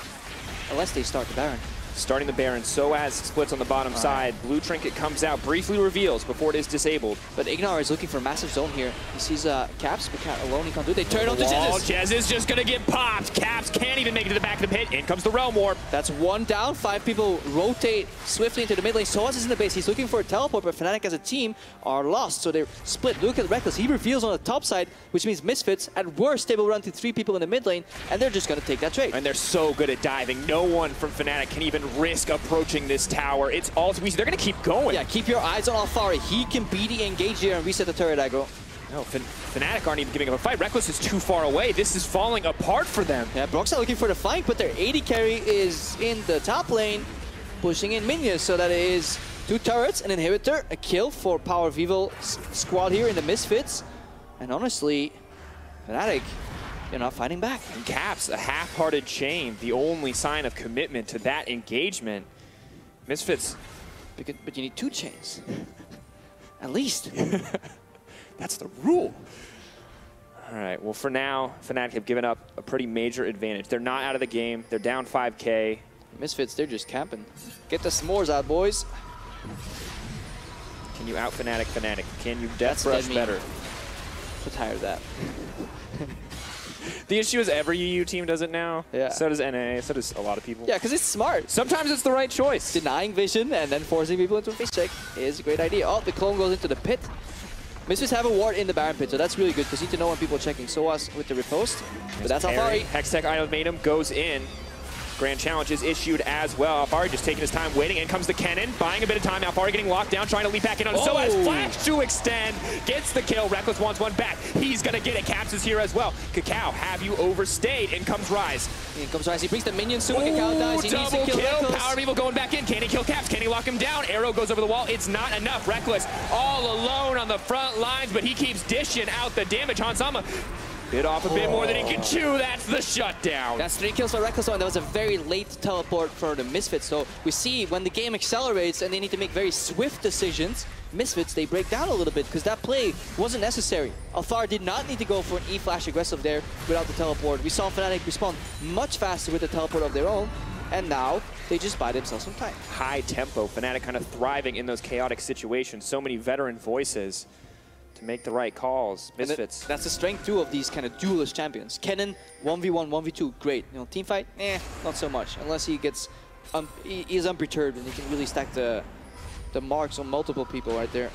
Unless they start the Baron. starting the Baron. Soaz splits on the bottom side. Blue Trinket comes out, briefly reveals before it is disabled. But Ignar is looking for a massive zone here. He sees Caps, but Cat alone he can't do it. They turn on to Jez. Jez is just going to get popped. Caps can't even make it to the back of the pit. In comes the Realm Warp. That's one down. 5 people rotate swiftly into the mid lane. Soaz is in the base. He's looking for a teleport, but Fnatic as a team are lost. So they're split. Look at Reckless. He reveals on the top side, which means Misfits, at worst, they will run to 3 people in the mid lane, and they're just going to take that trade. And they're so good at diving. No one from Fnatic can even risk approaching this tower. It's all too easy. They're going to keep going. Yeah, keep your eyes on Alphari. He can BD engage here and reset the turret aggro. No, Fnatic aren't even giving up a fight. Reckless is too far away. This is falling apart for them. Yeah, Brock's not looking for the fight, but their AD carry is in the top lane, pushing in minions, so that it is 2 turrets, an inhibitor, a kill for Power of Evil squad here in the Misfits. And honestly, Fnatic, they're not fighting back. And Caps, a half-hearted chain, the only sign of commitment to that engagement. Misfits. But you need 2 chains. At least. That's the rule. All right, well, for now, Fnatic have given up a pretty major advantage. They're not out of the game. They're down 5K. Misfits, they're just camping. Get the s'mores out, boys. Can you out Fnatic? Can you Death Rush better? So tired of that. The issue is every EU team does it now. Yeah. So does NA, so does a lot of people. Yeah, because it's smart. Sometimes it's the right choice. Denying vision and then forcing people into a face check is a great idea. Oh, the clone goes into the pit. Misfits have a ward in the Baron pit, so that's really good because you need to know when people are checking. Soaz with the riposte, but that's Alphari. Hextech Ultimatum goes in. Grand Challenge is issued as well. Alphari just taking his time waiting. In comes the Kennen, buying a bit of time. Alphari getting locked down, trying to leap back in on Soaz. Flash to extend, gets the kill. Reckless wants one back. He's going to get it. Caps is here as well. Cacao, have you overstayed? In comes Rise. In comes Rise. He brings the minions soon. Cacao dies. He needs to kill Reckless. Power of Evil going back in. Can he kill Caps? Can he lock him down? Arrow goes over the wall. It's not enough. Reckless all alone on the front lines, but he keeps dishing out the damage. Hansama bit off a bit more than he can chew. That's the shutdown. That's 3 kills for Reckless, and that was a very late teleport for the Misfits. So we see when the game accelerates and they need to make very swift decisions, Misfits, they break down a little bit because that play wasn't necessary. Alphari did not need to go for an E-flash aggressive there without the teleport. We saw Fnatic respond much faster with the teleport of their own, and now they just buy themselves some time. High tempo. Fnatic kind of thriving in those chaotic situations. So many veteran voices to make the right calls. Misfits. That's the strength too of these kind of duelist champions. Kennen, 1v1, 1v2, great. You know, team fight, not so much. Unless he gets, he is unperturbed and he can really stack the marks on multiple people right there.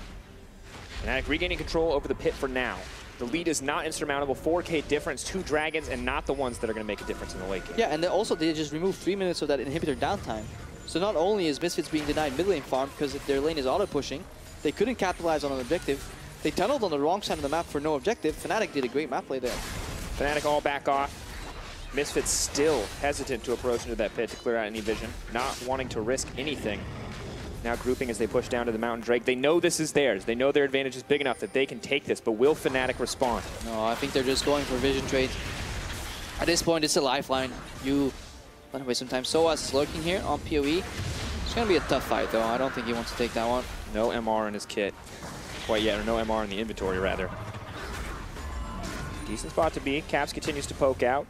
Fnatic regaining control over the pit for now. The lead is not insurmountable. 4K difference, 2 dragons, and not the ones that are going to make a difference in the late game. Yeah, and also they just removed 3 minutes of that inhibitor downtime. So not only is Misfits being denied mid lane farm because their lane is auto pushing, they couldn't capitalize on an objective. They tunneled on the wrong side of the map for no objective. Fnatic did a great map play there. Fnatic all back off. Misfits still hesitant to approach into that pit to clear out any vision, not wanting to risk anything. Now grouping as they push down to the Mountain Drake. They know this is theirs. They know their advantage is big enough that they can take this, but will Fnatic respond? No, I think they're just going for vision trade. At this point, it's a lifeline. You let away some time. Soaz is lurking here on PoE. It's going to be a tough fight, though. I don't think he wants to take that one. No MR in his kit. Quite yet, or no MR in the inventory, rather. Decent spot to be. Caps continues to poke out.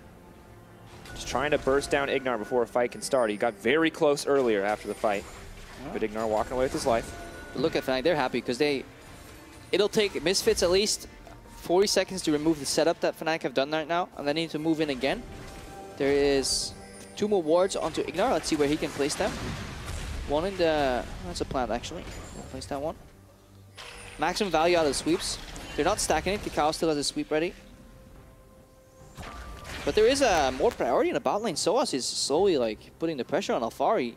Just trying to burst down Ignar before a fight can start. He got very close earlier after the fight. But Ignar walking away with his life. But look at Fnatic, they're happy because it'll take Misfits at least 40 seconds to remove the setup that Fnatic have done right now, and then they need to move in again. There is 2 more wards onto Ignar. Let's see where he can place them. One in the... That's a plant, actually. We'll place that one. Maximum value out of the sweeps. They're not stacking it. Cacao still has a sweep ready. But there is a more priority in the bot lane. Soaz is slowly like putting the pressure on Alphari.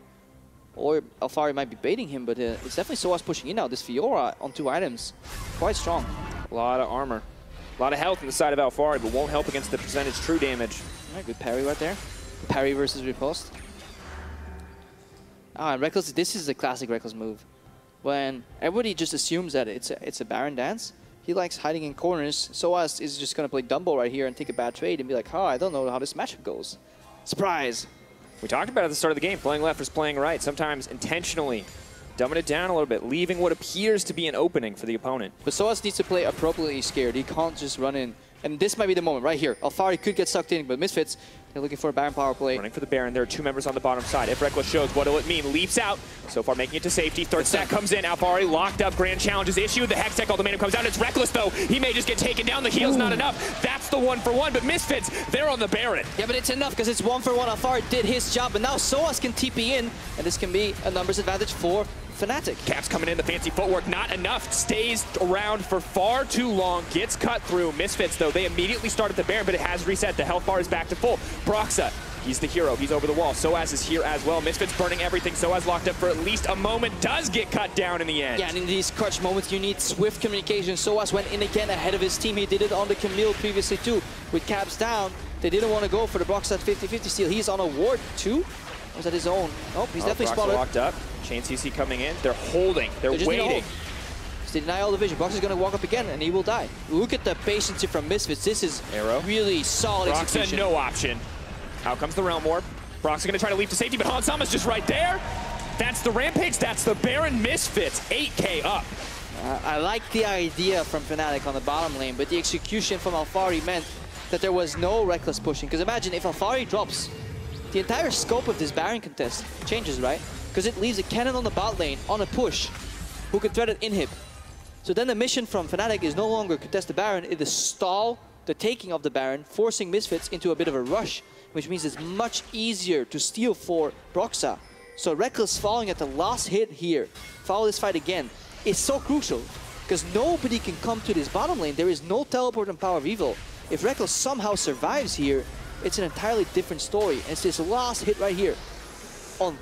Or Alphari might be baiting him, but it's definitely Soaz pushing in now. This Fiora on 2 items. Quite strong. A lot of armor. A lot of health on the side of Alphari, but won't help against the percentage true damage. All right, good parry right there. Parry versus riposte. Ah, and Reckless, this is a classic Reckless move. When everybody just assumes that it's a Baron dance, he likes hiding in corners. Soaz is just going to play Dumbo right here and take a bad trade and be like, oh, I don't know how this matchup goes. Surprise! We talked about it at the start of the game, playing left versus playing right. Sometimes intentionally dumbing it down a little bit, leaving what appears to be an opening for the opponent. But Soaz needs to play appropriately scared. He can't just run in. And this might be the moment right here. Alphari could get sucked in, but Misfits, They're looking for a Baron power play. Running for the Baron. There are 2 members on the bottom side. If Reckless shows, what will it mean? Leaps out. So far making it to safety. Third stack comes in. Alfari locked up. Grand challenge is issued. The Hextech ultimatum comes out. It's Reckless, though. He may just get taken down. The heal's not enough. That's the 1-for-1. But Misfits, they're on the Baron. Yeah, but it's enough because it's 1-for-1. Alfari did his job. But now Soaz can TP in. And this can be a numbers advantage for Fnatic. Caps coming in, the fancy footwork, not enough. Stays around for far too long. Gets cut through. Misfits, though, they immediately start at the Baron, but it has reset. The health bar is back to full. Broxa, he's the hero. He's over the wall. Soaz is here as well. Misfits burning everything. Soaz locked up for at least a moment. Does get cut down in the end. Yeah, and in these clutch moments, you need swift communication. Soaz went in again ahead of his team. He did it on the Camille previously, too. With Caps down, they didn't want to go for the Broxa 50-50 steal. He's on a ward, too. Or was that his own? Oh, he's definitely Broxa spotted. locked up. Chain CC coming in. They're holding. They're waiting. They deny all the vision. Broxa is going to walk up again, and he will die. Look at the patience here from Misfits. This is Arrow. really solid execution. Broxa, no option. Out comes the Realm Warp. Broxa going to try to leap to safety, but Hansama's just right there. That's the Rampage. That's the Baron. Misfits 8K up. I like the idea from Fnatic on the bottom lane, but the execution from Alfari meant that there was no reckless pushing. Because imagine if Alfari drops, the entire scope of this Baron contest changes, right? Because it leaves a cannon on the bot lane on a push who can thread it inhib. So then the mission from Fnatic is no longer contest the Baron, it is stall the taking of the Baron, forcing Misfits into a bit of a rush, which means it's much easier to steal for Broxa. So Reckless falling at the last hit here, follow this fight again, is so crucial. Because nobody can come to this bottom lane, there is no teleport and Power of Evil. If Reckless somehow survives here, it's an entirely different story. And it's this last hit right here on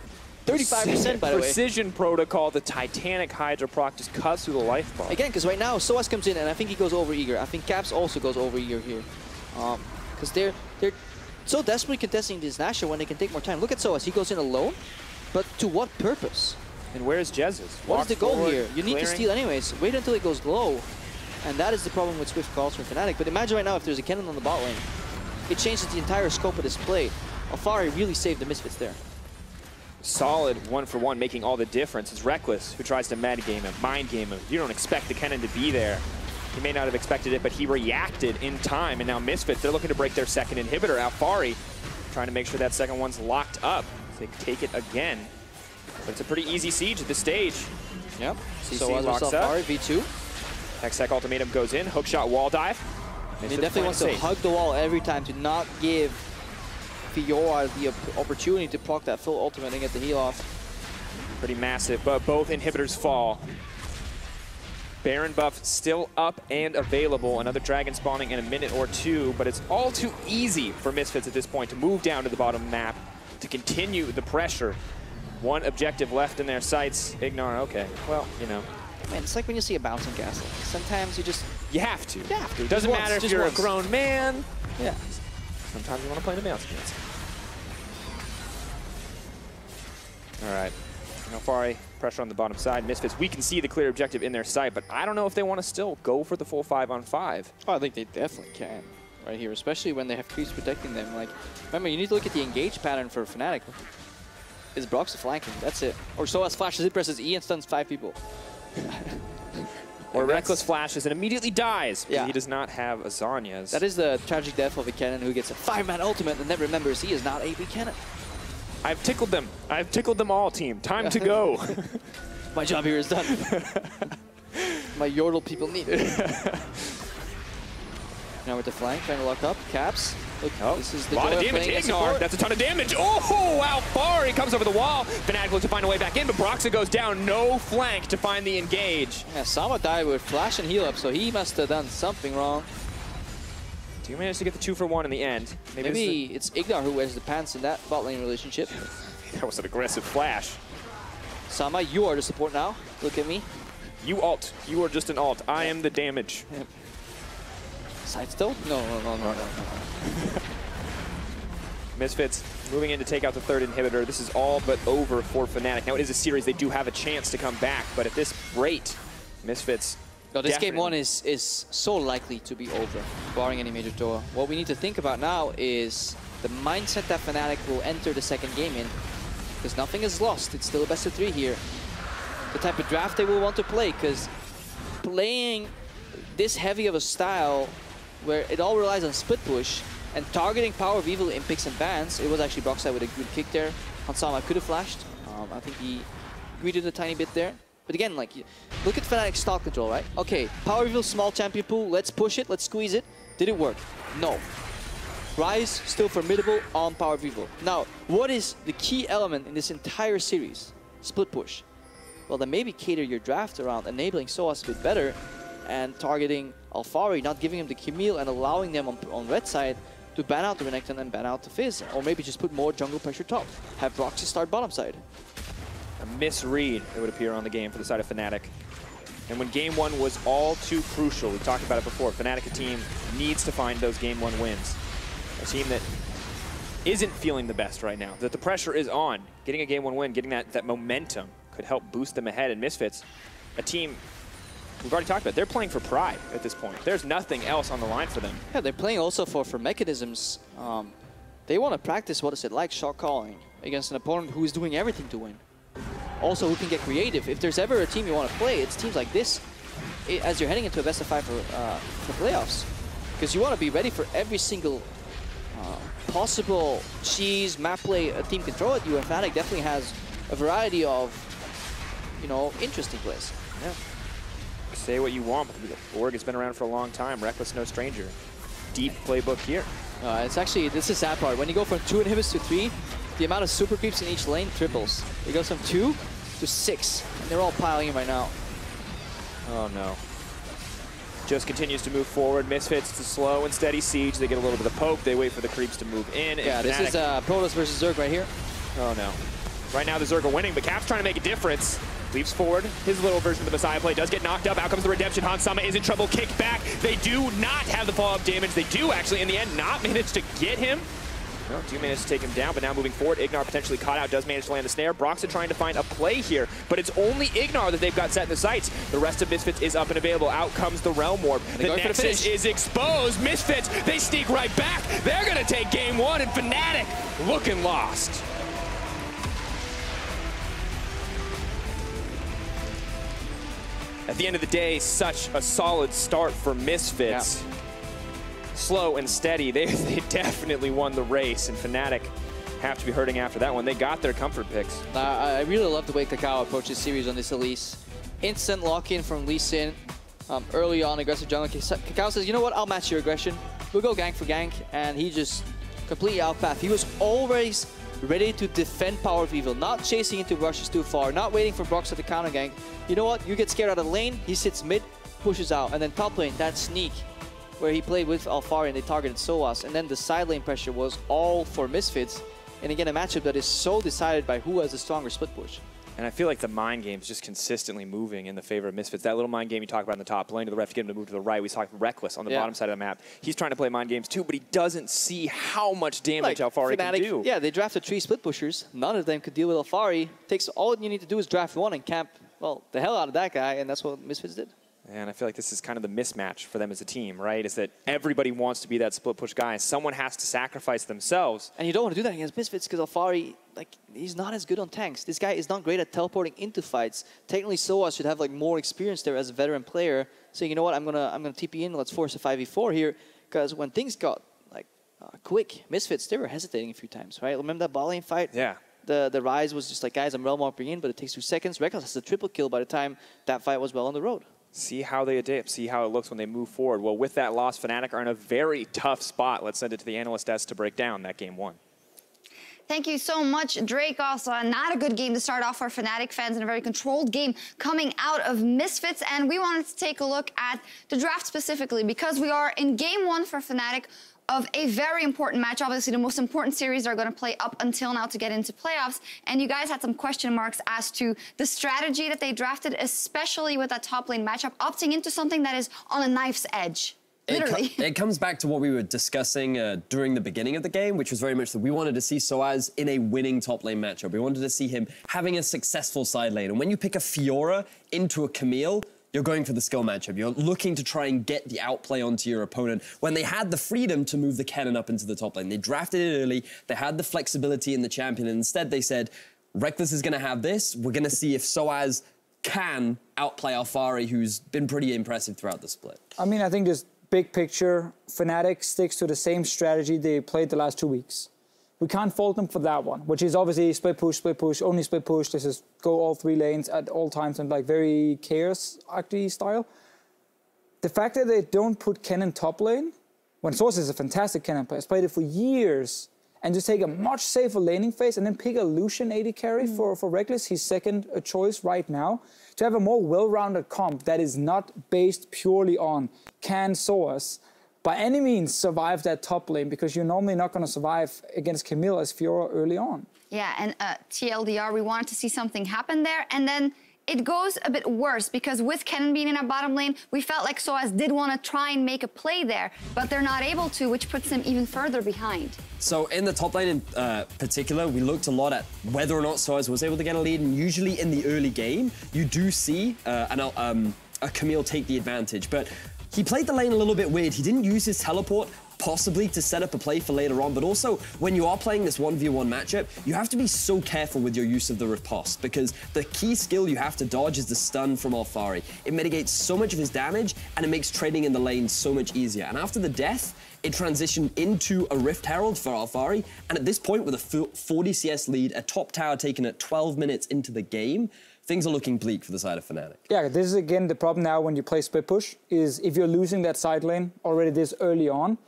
35%, by the way. Precision protocol, the Titanic Hydra proc just cuts through the life bar. Again, because right now, Soaz comes in, and I think he goes over eager. I think Caps also goes over eager here. Because they're so desperately contesting this Nashor when they can take more time. Look at Soaz, he goes in alone, but to what purpose? And where's Jesus? What is the goal here? You need to steal anyways. Wait until it goes low. And that is the problem with Swift calls from Fnatic. But imagine right now if there's a cannon on the bot lane. It changes the entire scope of this play. Alfari really saved the Misfits there. Solid 1-for-1, making all the difference. It's Reckless who tries to metagame him, mind game him. You don't expect the cannon to be there. He may not have expected it, but he reacted in time. And now Misfits, they're looking to break their second inhibitor. Alfari trying to make sure that second one's locked up. They take it again. But it's a pretty easy siege at this stage. Yep. So Alfari, V2. Hextech ultimatum goes in, hookshot wall dive. He definitely wants to hug the wall every time to not give Fiora the opportunity to proc that full ultimate and get the heal off. Pretty massive, but both inhibitors fall. Baron buff still up and available. Another dragon spawning in a minute or two, but it's all too easy for Misfits at this point to move down to the bottom map to continue the pressure. One objective left in their sights. Ignore, okay, well, you know. Man, it's like when you see a bouncing castle. Sometimes you just... You have to. You have to. Doesn't matter if you're a grown man. Yeah. Sometimes you want to play the mouse dance. All right. Alfari, pressure on the bottom side. Misfits, we can see the clear objective in their sight, but I don't know if they want to still go for the full 5-on-5. Oh, I think they definitely can right here, especially when they have creeps protecting them. Like, remember, you need to look at the engage pattern for Fnatic. It's Broxa flanking, that's it. Or Soaz flashes, it presses E and stuns 5 people. Or Reckless flashes and immediately dies because yeah. he does not have Azanias. That is the tragic death of a cannon who gets a 5-man ultimate and then remembers he is not a cannon. I've tickled them. I've tickled them all, team. Time to go. My job here is done. My yordle people need it. Now with the flank, trying to lock up. Caps. Look, this is the lot of damage. Ignore. That's a ton of damage. Oh, wow, far. He comes over the wall. Fnatic looks to find a way back in, but Broxa goes down. No flank to find the engage. Yeah, Sama died with flash and heal up, so he must have done something wrong. He managed to get the 2-for-1 in the end. Maybe it's Ignar who wears the pants in that bot lane relationship. That was an aggressive flash. Sama, you are the support now. Look at me. You ult. You are just an ult. I am the damage. Yep. Side still? No. Misfits moving in to take out the third inhibitor. This is all but over for Fnatic. Now it is a series. They do have a chance to come back, but at this rate, Misfits... No, this game 1 is so likely to be over, barring any major tour. What we need to think about now is the mindset that Fnatic will enter the second game in, because nothing is lost. It's still a best of 3 here. The type of draft they will want to play, because playing this heavy of a style where it all relies on split push And targeting Power of Evil in picks and bans, it was actually Broxide with a good kick there. Hansama could have flashed. I think he greeted a tiny bit there. But again, like, look at Fnatic's stock control, right? Okay, Power of Evil, small champion pool, let's push it, let's squeeze it. Did it work? No. Rise, still formidable on Power of Evil. Now, what is the key element in this entire series? Split push. Well, then maybe cater your draft around enabling Soaz a bit better and targeting Alphari, not giving him the Camille and allowing them on red side to ban out the Renekton and ban out the Fizz. Or maybe just put more jungle pressure top. Have Roxy start bottom side. A misread, it would appear, on the game for the side of Fnatic. And when game one was all too crucial, we talked about it before, Fnatic, a team, needs to find those game one wins. A team that isn't feeling the best right now, that the pressure is on. Getting a game one win, getting that momentum could help boost them ahead. And Misfits, a team we've already talked about, they're playing for pride at this point. There's nothing else on the line for them. Yeah, they're playing also for mechanisms. They want to practice, what is it, like shot calling against an opponent who is doing everything to win. Also, who can get creative. If there's ever a team you want to play, it's teams like this as you're heading into a best of 5 for playoffs. Because you want to be ready for every single possible cheese map play a team can throw at you, and Fnatic definitely has a variety of, you know, interesting plays. Yeah. Say what you want, but Org has been around for a long time. Reckless, no stranger. Deep playbook here. It's actually, this is the sad part. When you go from 2 inhibits to 3, the amount of super creeps in each lane triples. It goes from 2 to 6, and they're all piling in right now. Oh no. Just continues to move forward. Misfits to slow and steady siege. They get a little bit of poke. They wait for the creeps to move in. Yeah, this is Protoss versus Zerg right here. Oh no. Right now the Zerg are winning, but Cap's trying to make a difference. Leaps forward. His little version of the Messiah play does get knocked up. Out comes the redemption. Hansama is in trouble. Kicked back. They do not have the follow-up damage. They do actually, in the end, not manage to get him. No, do manage to take him down, but now moving forward, Ignar potentially caught out, does manage to land the snare. Broxah trying to find a play here, but it's only Ignar that they've got set in the sights. The rest of Misfits is up and available. Out comes the Realm Warp. The Nexus is exposed. Misfits, they sneak right back. They're going to take game one, and Fnatic looking lost. At the end of the day, such a solid start for Misfits. Yeah. Slow and steady, they definitely won the race, and Fnatic have to be hurting after that one. They got their comfort picks. I really love the way Kakao approaches series on this Elise. Instant lock-in from Lee Sin. Early on, aggressive jungle. Kakao says, you know what, I'll match your aggression. We'll go gank for gank, and he just completely outpath. He was always ready to defend Power of Evil, not chasing into rushes too far, not waiting for Broxah to counter gank. You know what, you get scared out of the lane, he sits mid, pushes out, and then top lane, that sneak, where he played with Alphari and they targeted Soaz, and then the side lane pressure was all for Misfits. And again, a matchup that is so decided by who has a stronger split push. And I feel like the mind game is just consistently moving in the favor of Misfits. That little mind game you talk about in the top, playing to the ref to get him to move to the right. We saw Reckless on the bottom side of the map. He's trying to play mind games too, but he doesn't see how much damage Alphari can do. Yeah, they drafted 3 split pushers. None of them could deal with Alphari. Takes all you need to do is draft 1 and camp, well, the hell out of that guy, and that's what Misfits did. And I feel like this is kind of the mismatch for them as a team, right? Is that everybody wants to be that split push guy, and someone has to sacrifice themselves. And you don't want to do that against Misfits because Alphari, like, he's not as good on tanks. This guy is not great at teleporting into fights. Technically, Soaz should have like more experience there as a veteran player. So you know what, I'm gonna TP in. Let's force a 5v4 here, because when things got like quick, Misfits, they were hesitating a few times, right? Remember that bot lane fight? Yeah. The Rise was just like, guys, I'm realm warping in, but it takes 2 seconds. Reckless has a triple kill by the time that fight was well on the road. See how they adapt, see how it looks when they move forward. Well, with that loss, Fnatic are in a very tough spot. Let's send it to the analyst desk to break down that game 1. Thank you so much, Drake. Also, not a good game to start off for Fnatic fans, and a very controlled game coming out of Misfits. And we wanted to take a look at the draft specifically, because we are in game 1 for Fnatic of a very important match. Obviously, the most important series they're going to play up until now to get into playoffs. And you guys had some question marks as to the strategy that they drafted, especially with that top lane matchup, opting into something that is on a knife's edge. Literally. It comes back to what we were discussing during the beginning of the game, which was very much that we wanted to see Soaz in a winning top lane matchup. We wanted to see him having a successful side lane. And when you pick a Fiora into a Camille, you're going for the skill matchup. You're looking to try and get the outplay onto your opponent when they had the freedom to move the cannon up into the top lane. They drafted it early. They had the flexibility in the champion. And instead, they said, Reckless is going to have this. We're going to see if Soaz can outplay Alphari, who's been pretty impressive throughout the split. I mean, I think just big picture, Fnatic sticks to the same strategy they played the last 2 weeks. We can't fault them for that one, which is obviously split push, only split push. This is go all 3 lanes at all times and like very chaos-acty style. The fact that they don't put Kennen top lane, when Source is a fantastic Kennen player, has played it for years, and just take a much safer laning phase and then pick a Lucian AD carry for Reckless, his second choice right now, to have a more well-rounded comp that is not based purely on can Source by any means survive that top lane, because you're normally not going to survive against Camille as Fiora early on. Yeah, and TLDR, we wanted to see something happen there, and then it goes a bit worse, because with Kennen being in a bottom lane, we felt like Soaz did want to try and make a play there, but they're not able to, which puts them even further behind. So in the top lane in particular, we looked a lot at whether or not Soaz was able to get a lead, and usually in the early game, you do see a Camille take the advantage, but he played the lane a little bit weird. He didn't use his teleport, possibly to set up a play for later on, but also when you are playing this 1v1 matchup, you have to be so careful with your use of the riposte, because the key skill you have to dodge is the stun from Alphari. It mitigates so much of his damage, and it makes trading in the lane so much easier. And after the death, it transitioned into a Rift Herald for Alphari, and at this point, with a 40 CS lead, a top tower taken at 12 minutes into the game, things are looking bleak for the side of Fnatic. Yeah, this is again the problem now when you play split push, is if you're losing that side lane already this early on,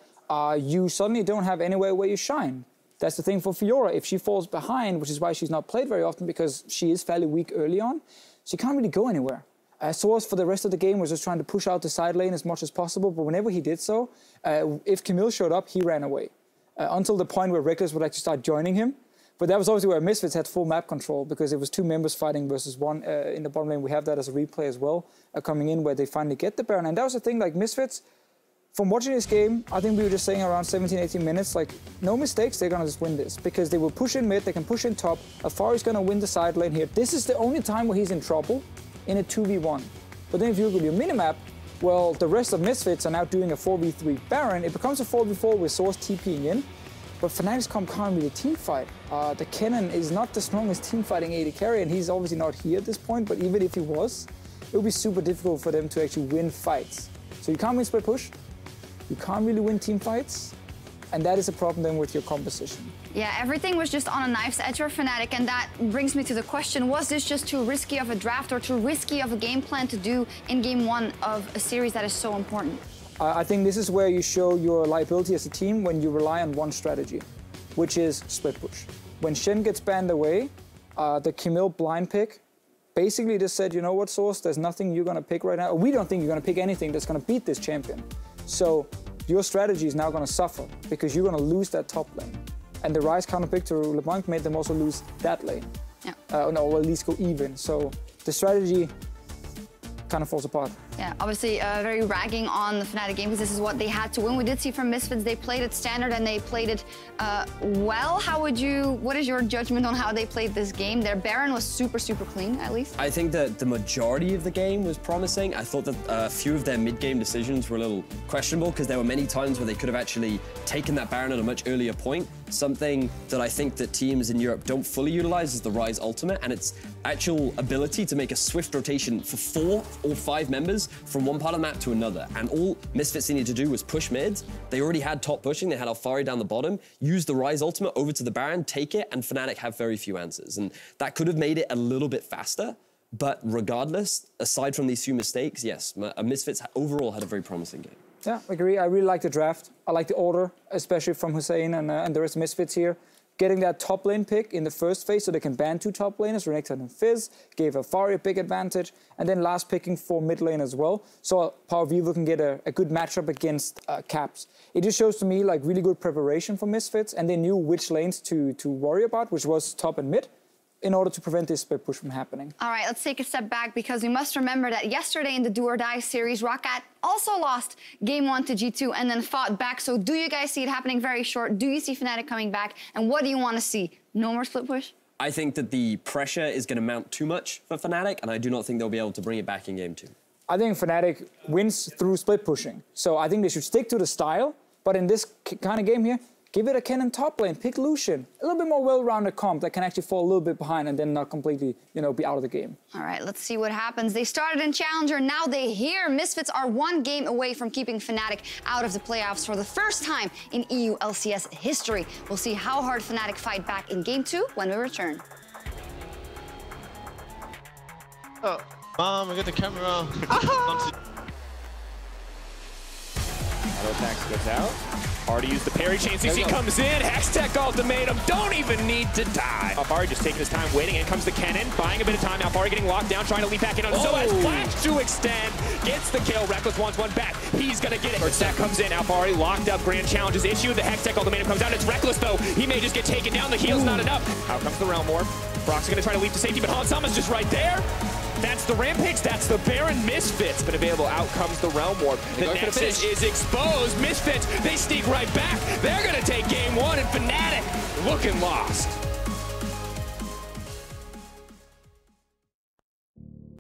you suddenly don't have anywhere where you shine. That's the thing for Fiora. If she falls behind, which is why she's not played very often, because she is fairly weak early on, she can't really go anywhere. Source for the rest of the game was just trying to push out the side lane as much as possible, but whenever he did so, if Camille showed up, he ran away. Until the point where Reckless would actually start joining him. But that was obviously where Misfits had full map control, because it was 2 members fighting versus 1 in the bottom lane. We have that as a replay as well, coming in where they finally get the Baron. And that was the thing, like Misfits, from watching this game, I think we were just saying around 17, 18 minutes, like, no mistakes, they're going to just win this. Because they will push in mid, they can push in top. Alphari's going to win the side lane here. This is the only time where he's in trouble in a 2v1. But then if you look at your minimap, well, the rest of Misfits are now doing a 4v3 Baron. It becomes a 4v4 with Source TPing in. But Fnatic's comp can't really team fight. The Kennen is not the strongest team fighting AD carry, and he's obviously not here at this point, but even if he was, it would be super difficult for them to actually win fights. So you can't win split push, you can't really win team fights, and that is a problem then with your composition. Yeah, everything was just on a knife's edge for Fnatic, and that brings me to the question, was this just too risky of a draft or too risky of a game plan to do in game 1 of a series that is so important? I think this is where you show your liability as a team when you rely on one strategy, which is split push. When Shen gets banned away, the Camille blind pick basically just said, you know what, Source, there's nothing you're going to pick right now. We don't think you're going to pick anything that's going to beat this champion. So your strategy is now going to suffer because you're going to lose that top lane. And the Ryze counter pick to LeBlanc made them also lose that lane. Yeah. No, or at least go even. So the strategy kind of falls apart. Yeah, obviously very ragging on the Fnatic game, because this is what they had to win. We did see from Misfits, they played it standard and they played it well. What is your judgment on how they played this game? Their Baron was super, super clean, at least. I think that the majority of the game was promising. I thought that a few of their mid-game decisions were a little questionable, because there were many times where they could have actually taken that Baron at a much earlier point. Something that I think that teams in Europe don't fully utilize is the Ryze ultimate, and its actual ability to make a swift rotation for 4 or 5 members from one part of the map to another. And all Misfits needed to do was push mid. They already had top pushing. They had Alphari down the bottom, use the Ryze ultimate over to the Baron, take it, and Fnatic have very few answers. And that could have made it a little bit faster. But regardless, aside from these few mistakes, yes, Misfits overall had a very promising game. Yeah, I agree. I really like the draft. I like the order, especially from Hussein and the rest of Misfits here. Getting that top lane pick in the first phase so they can ban 2 top laners, Renekton and Fizz, gave Alphari a big advantage, and then last picking for mid lane as well. So Power Vivo can get a good matchup against Caps. It just shows to me like really good preparation for Misfits, and they knew which lanes to worry about, which was top and mid, in order to prevent this split push from happening. All right, let's take a step back, because we must remember that yesterday in the Do or Die series, Roccat also lost game 1 to G2 and then fought back. So do you guys see it happening very short? Do you see Fnatic coming back? And what do you want to see? No more split push? I think that the pressure is going to mount too much for Fnatic, and I do not think they'll be able to bring it back in game 2. I think Fnatic wins through split pushing. So I think they should stick to the style, but in this kind of game here, Give it a Kennen top lane, pick Lucian. A little bit more well-rounded comp that can actually fall a little bit behind and then not completely, be out of the game. All right, let's see what happens. They started in Challenger, now they here. Misfits are 1 game away from keeping Fnatic out of the playoffs for the first time in EU LCS history. We'll see how hard Fnatic fight back in Game 2 when we return. Oh, Mom, I got the camera. Auto attacks goes out. Already used the parry chain. CC comes in. Hextech ultimatum. Don't even need to die. Alfari just taking his time waiting. In comes the Kennen. Buying a bit of time. Alfari getting locked down. Trying to leap back in on his own. Flash to extend. Gets the kill. Reckless wants one back. He's going to get it. Hextech comes in. Alfari locked up. Grand challenge is issued. The Hextech ultimatum comes out. It's Reckless though. He may just get taken down. The heal's not enough. Out comes the Realm Warp. Brock's going to try to leap to safety, but Hansama's just right there. That's the Rampage, that's the Baron. Misfits, but available. Out comes the Realm Warp. The Nexus is exposed. Misfits, they sneak right back. They're going to take Game 1, and Fnatic looking lost.